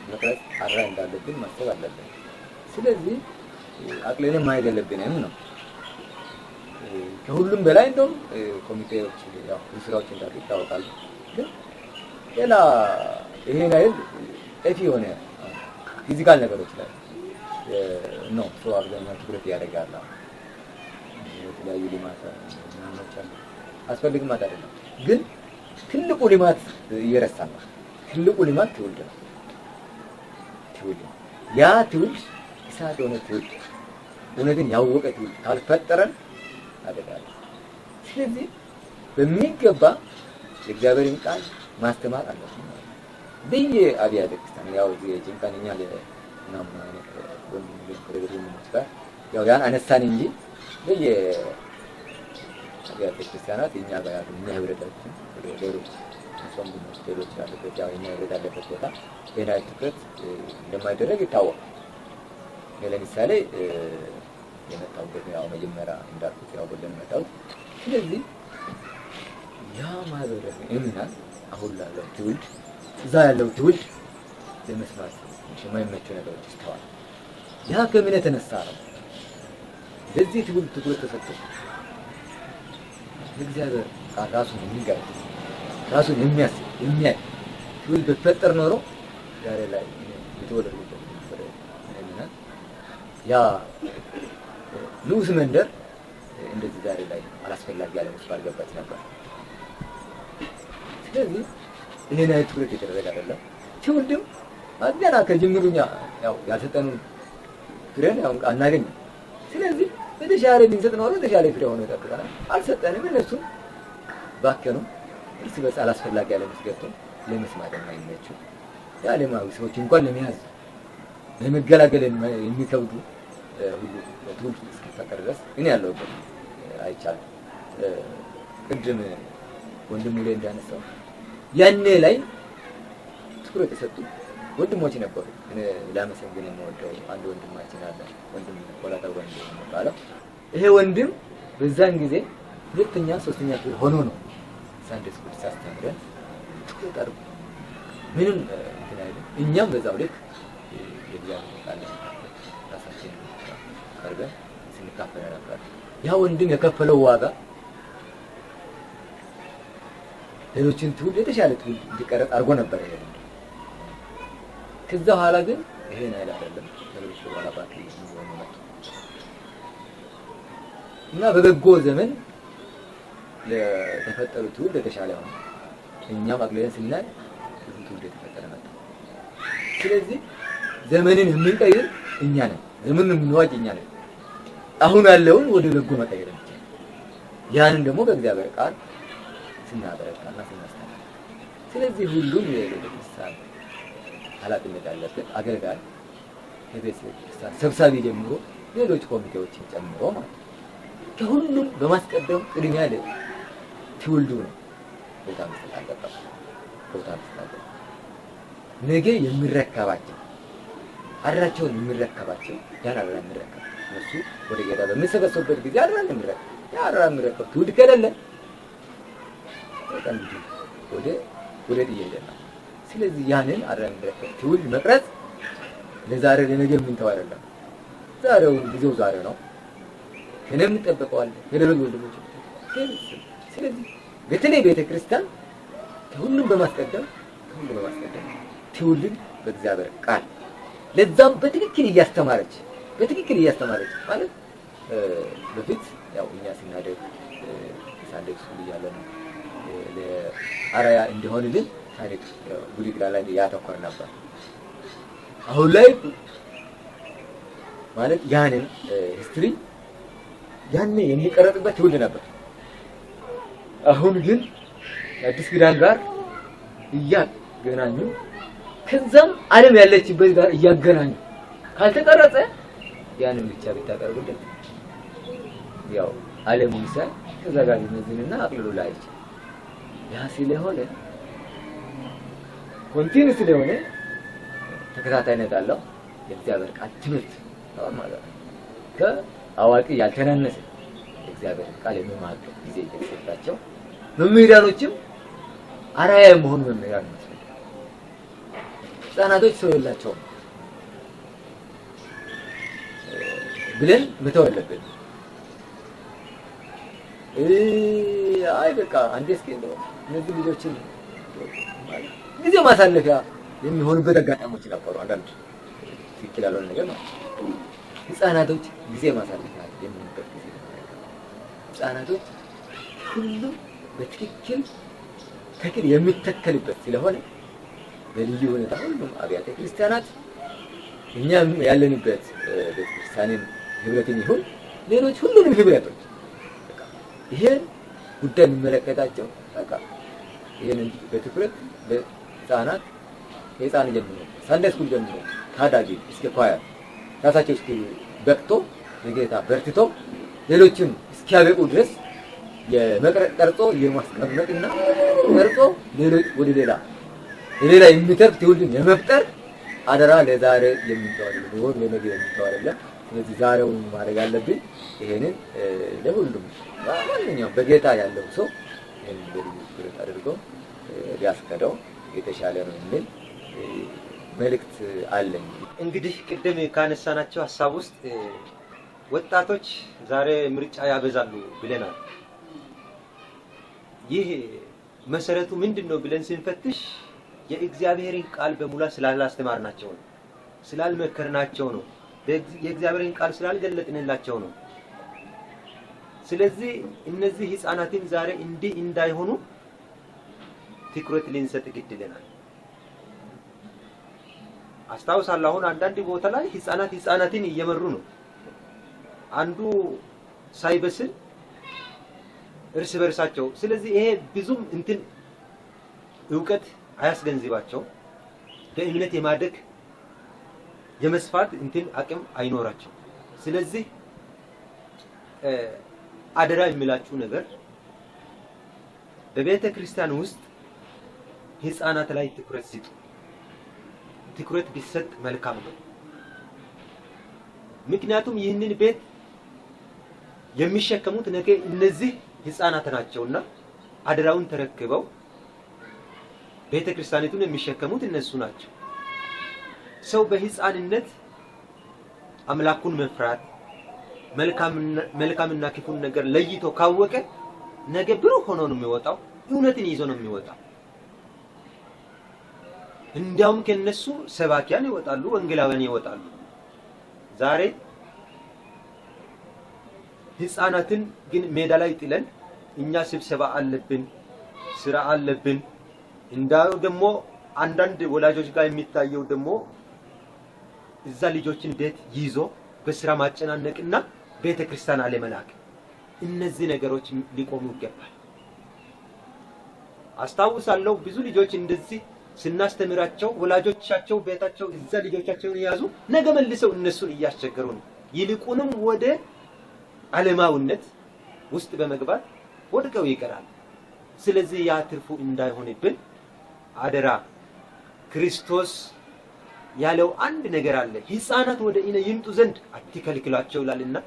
መቅረጽ አራይ እንዳለብን ማሰብ አለብን። ስለዚህ አቅለንም ማየት የለብንም ነው። ከሁሉም በላይ እንደውም ኮሚቴዎች ያው ስራዎች እንዳሉ ይታወቃሉ። ግን ሌላ ይሄ ላይ ጠፊ የሆነ ፊዚካል ነገሮች ላይ ነው ሰው አብዛኛው ትኩረት ያደርጋል። የተለያዩ ልማት ምናምኖች አሉ። አስፈልግም አይደለም፣ ግን ትልቁ ልማት እየረሳን ነው። ትልቁ ልማት ትውልድ ነው። ያ ትውልድ እሳት የሆነ ትውልድ፣ እውነትን ያወቀ ትውልድ ካልፈጠረን አደጋለ። ስለዚህ በሚገባ የእግዚአብሔርን ቃል ማስተማር አለብን። በየአብያተ ክርስቲያን ያው የጭንቃንኛ ለናሙና አይነት ያው ያን አነሳን እንጂ በየአብያተ ክርስቲያናት የኛ ጋር ያሉ እኛ ህብረታችን ሌሎች ሌሎች ያሉበት ያው እኛ ህብረት ያለበት ቦታ ሌላ ትኩረት እንደማይደረግ ይታወቃል። ለምሳሌ የመጣሁበት ያው መጀመሪያ እንዳልኩት ያው ወደን መጣሁ። ስለዚህ ያ ማህበረ ምዕመናን አሁን ላለው ትውልድ እዛ ያለው ትውልድ ለመስማት የማይመቹ ነገሮች ይስተዋል። ያ ከምን የተነሳ ነው? ለዚህ ትውልድ ትኩረት ተሰጥቶ እግዚአብሔር ራሱን የሚጋር ራሱን የሚያስብ የሚያይ ትውልድ በፈጠር ኖሮ ዛሬ ላይ የተወለዱበት ምዕመናን ያ ንዑስ መንደር እንደዚህ ዛሬ ላይ አላስፈላጊ ያለ መስሎ አልገባች ነበር። ስለዚህ እኔና ትኩረት የተደረገ አይደለም። ትውልድም ገና ከጅምሩኛ ያው ያልሰጠኑን ፍሬን ያው አናገኝም። ስለዚህ በተሻለ ልንሰጥ ነው በተሻለ ፍሬ ሆኖ ይጠብቃል። አልሰጠንም። እነሱም ባከኑ እርስ በርስ አላስፈላጊ ያለ መስገብቶ ለመስማት የማይመቹ የዓለማዊ ሰዎች እንኳን ለመያዝ ለመገላገል የሚከብዱ ሁሉ ትውልድ እስኪፈጠር ድረስ እኔ ያለሁበት አይቻልም። ቅድም ወንድሙ ላይ እንዳነሳው ያኔ ላይ ትኩረት የሰጡ ወንድሞች ነበሩ። እኔ ላመሰግን የምወደው አንድ ወንድማችን አለ። ወንድም ቆላጣው ወንድም የሚባለው ይሄ ወንድም በዛን ጊዜ ሁለተኛ ሶስተኛ ክፍል ሆኖ ነው ሳንዴ ስኩል ሲያስተምረን ትኩረት አድርጎ ምንም እንትን አይደለም። እኛም በዛው ልክ የእግዚአብሔር ቃል ራሳችን ቀርበን ስንካፈል ነበር። ያ ወንድም የከፈለው ዋጋ ሌሎችን ትውልድ የተሻለ ትውልድ እንዲቀረጽ አድርጎ ነበር። ይሄ ከዛ በኋላ ግን ይሄን አይደለም ሌሎች በኋላ ባክ ይሆኑ መጡ እና በበጎ ዘመን ለተፈጠሩ ትውልድ የተሻለ ሆነ። እኛም አግለለን ስናይ ትውልድ የተፈጠረ መጣ። ስለዚህ ዘመንን የምንቀይር እኛ ነን። ዘመንን የምንዋጅ እኛ ነን። አሁን ያለውን ወደ በጎ መቀየር እንችላለን። ያንን ደግሞ በእግዚአብሔር ቃል ስናበረታና ስናስተምር። ስለዚህ ሁሉም የቤተክርስቲያን ኃላፊነት ያለበት አገልጋይ ከቤተክርስቲያን ሰብሳቢ ጀምሮ ሌሎች ኮሚቴዎችን ጨምሮ ማለት ነው ከሁሉም በማስቀደም ቅድሚያ ለትውልዱ ነው ቦታ መስጠት አለበት። ቦታ መስጠት አለበት። ነገ የሚረከባቸው አደራቸውን የሚረከባቸው ያን አደራ የሚረከብ እነሱ ወደ ጌታ በሚሰበሰቡበት ጊዜ አደራ የሚረከብ ያ አደራ የሚረከብ ትውልድ ከሌለ ወደ እየሄደ ነው። ስለዚህ ያንን አደራ የሚረከብ ትውልድ መቅረጽ ለዛሬ ለነገ የምንተው አይደለም። ዛሬው ጊዜው ዛሬ ነው። ከነም ተጠብቀዋል የሌሎች ወንድሞች። ስለዚህ በተለይ ቤተክርስቲያን ከሁሉም በማስቀደም ትውልድ በእግዚአብሔር ቃል ለዛም በትክክል እያስተማረች ማለት በፊት ያው እኛ ስናደግ ሳንደግ ስኩል እያለን ለአራያ እንዲሆንልን ታሪክ ብሉይ ኪዳን ላይ ያተኮር ነበር። አሁን ላይ ማለት ያንን ሂስትሪ ያኔ የሚቀረጥበት ትውልድ ነበር። አሁን ግን አዲስ ኪዳን ጋር እያገናኙ ከዛም ዓለም ያለችበት ጋር እያገናኙ ካልተቀረጸ ያንን ብቻ ብታቀርቡልን ያው ዓለሙን ሳይ ከዛ ጋር ይመዝንና አቅልሎ ላይ ያ ስለሆነ ኮንቲኒስ ስለሆነ ተከታታይነት አለው የእግዚአብሔር ቃል ትምህርት ማለት ነው። ከአዋቂ ያልተናነሰ የእግዚአብሔር ቃል የሚማሩ ጊዜ እየተሰጣቸው መምህራኖችም አራያ መሆን መምህራን ነው። ህፃናቶች ሰው የላቸውም ብለን መተው አለብን። አይ በቃ አንዴ እስኪ ነው እነዚህ ልጆችን ጊዜ ማሳለፊያ የሚሆኑበት አጋጣሚዎች ነበሩ። አንዳንድ ትክክል ያልሆነ ነገር ማለት ህፃናቶች ጊዜ ማሳለፊያ የሚሆኑበት ጊዜ ህፃናቶች ሁሉም በትክክል ተክል የሚተከልበት ስለሆነ በልዩ ሁኔታ ሁሉም አብያተ ክርስቲያናት እኛም ያለንበት ቤተክርስቲያንን ህብረትን ይሁን ሌሎች ሁሉንም ህብረቶች ይሄን ጉዳይ የሚመለከታቸው በቃ ይሄን በትኩረት በህፃናት የህፃን ጀምሮ ሳንደይ ስኩል ጀምሮ ታዳጊ እስከ ኳየር ራሳቸው እስኪ በቅቶ ለጌታ በርትቶ ሌሎችን እስኪያበቁ ድረስ የመቅረጽ ቀርጾ የማስቀመጥና ቀርጾ ሌሎች ወደ ሌላ የሚተርፍ ትውልድን የመፍጠር አደራ ለዛሬ የሚተዋል ነው ለነገ የሚተዋል። ስለዚህ ዛሬውን ማድረግ አለብን። ይሄንን ለሁሉም ማንኛውም በጌታ ያለው ሰው ይሄን በልዩነት አድርጎ ቢያስከደው የተሻለ ነው የሚል መልእክት አለኝ። እንግዲህ ቅድም ካነሳናቸው ሐሳብ ውስጥ ወጣቶች ዛሬ ምርጫ ያበዛሉ ብለናል። ይህ መሰረቱ ምንድነው ብለን ስንፈትሽ የእግዚአብሔርን ቃል በሙላት ስላላስተማርናቸው ነው፣ ስላልመከርናቸው ነው፣ የእግዚአብሔርን ቃል ስላልገለጥንላቸው ነው። ስለዚህ እነዚህ ህፃናትን ዛሬ እንዲህ እንዳይሆኑ ትኩረት ልንሰጥ ግድ ይለናል። አስታውሳለሁ አሁን አንዳንድ ቦታ ላይ ህፃናትን እየመሩ ነው። አንዱ ሳይበስል እርስ በርሳቸው። ስለዚህ ይሄ ብዙም እንትን ዕውቀት አያስገንዝባቸው። በእምነት የማደግ የመስፋት እንትን አቅም አይኖራቸው። ስለዚህ አደራ የሚላችሁ ነገር በቤተ ክርስቲያን ውስጥ ህፃናት ላይ ትኩረት ስጡ። ትኩረት ቢሰጥ መልካም ነው። ምክንያቱም ይህንን ቤት የሚሸከሙት ነገ እነዚህ ህፃናት ናቸውና አደራውን ተረክበው ቤተ ክርስቲያኒቱን የሚሸከሙት እነሱ ናቸው። ሰው በህፃንነት አምላኩን መፍራት መልካምና ክፉን ነገር ለይቶ ካወቀ ነገ ብሩህ ሆኖ ነው የሚወጣው። እውነትን ይዞ ነው የሚወጣው። እንዲያውም ከነሱ ሰባኪያን ይወጣሉ፣ ወንጌላውያን ይወጣሉ። ዛሬ ህፃናትን ግን ሜዳ ላይ ጥለን እኛ ስብሰባ አለብን፣ ስራ አለብን። እንዳው ደግሞ አንዳንድ ወላጆች ጋር የሚታየው ደግሞ እዛ ልጆችን ቤት ይዞ በስራ ማጨናነቅና ቤተ ክርስቲያን አለመላክ። እነዚህ ነገሮች ሊቆሙ ይገባል። አስታውሳለሁ ብዙ ልጆች እንደዚህ ስናስተምራቸው ወላጆቻቸው ቤታቸው እዛ ልጆቻቸውን ያዙ፣ ነገ መልሰው እነሱን እያስቸገሩ ነው። ይልቁንም ወደ ዓለማዊነት ውስጥ በመግባት ወድቀው ይቀራል። ስለዚህ ያ ትርፉ እንዳይሆንብን አደራ። ክርስቶስ ያለው አንድ ነገር አለ። ህፃናት ወደ እኔ ይምጡ ዘንድ አትከልክሏቸው ይላልና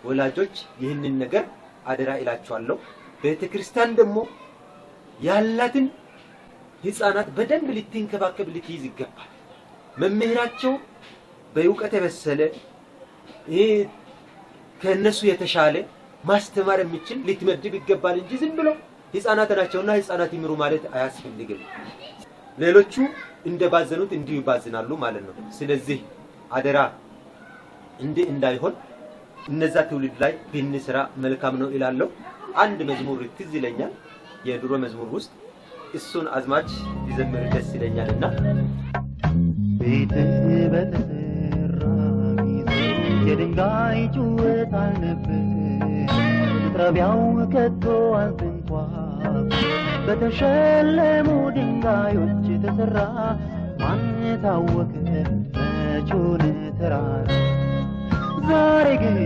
ወላጆች ይህንን ነገር አደራ እላቸዋለሁ። ቤተክርስቲያን ደግሞ ያላትን ህፃናት በደንብ ልትንከባከብ ልትይዝ ይገባል። መምህራቸው በእውቀት የበሰለ ከነሱ የተሻለ ማስተማር የሚችል ልትመድብ ይገባል እንጂ ዝም ብሎ ህፃናት ናቸውና ህፃናት ይምሩ ማለት አያስፈልግም። ሌሎቹ እንደባዘኑት እንዲሁ ይባዝናሉ ማለት ነው። ስለዚህ አደራ እንዳይሆን እነዛ ትውልድ ላይ ብንሰራ መልካም ነው እላለሁ። አንድ መዝሙር ትዝ ይለኛል የድሮ መዝሙር ውስጥ እሱን አዝማች ቢዘምር ደስ ይለኛልና ቤት በተሰራ ጊዜ የድንጋይ ጩኸት አልነበር፣ መጥረቢያው ከቶ አልተንኳኳ፣ በተሸለሙ ድንጋዮች ተሰራ፣ ማን ታወከ መቹን ተራራ። ዛሬ ግን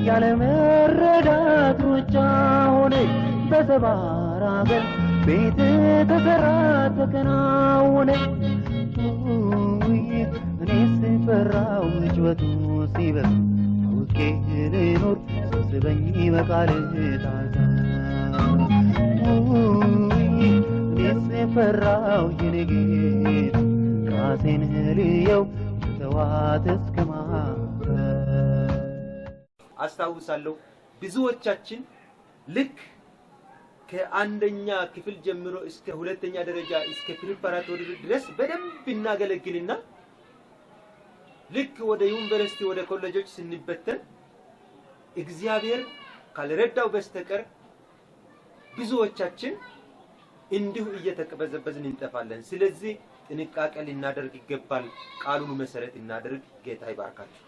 ያለ መረዳት ሩጫ ሆነ በሰባራ ገል ቤት ተሰራ ተከናወነ። እኔስ ፈራው ጩኸቱ ሲበዛ አውቄ ልኖር ሳስበኝ በቃል ታዛ። እኔስ ፈራው የኔ ጌታ ራሴን ልየው ተዋት እስከማታ። አስታውሳለሁ ብዙዎቻችን ልክ ከአንደኛ ክፍል ጀምሮ እስከ ሁለተኛ ደረጃ እስከ ፕሪፓራቶሪ ድረስ በደንብ እናገለግልና ልክ ወደ ዩኒቨርሲቲ ወደ ኮሌጆች ስንበተን እግዚአብሔር ካልረዳው በስተቀር ብዙዎቻችን እንዲሁ እየተቀበዘበዝን እንጠፋለን። ስለዚህ ጥንቃቄ ልናደርግ ይገባል። ቃሉን መሰረት እናደርግ። ጌታ ይባርካችሁ።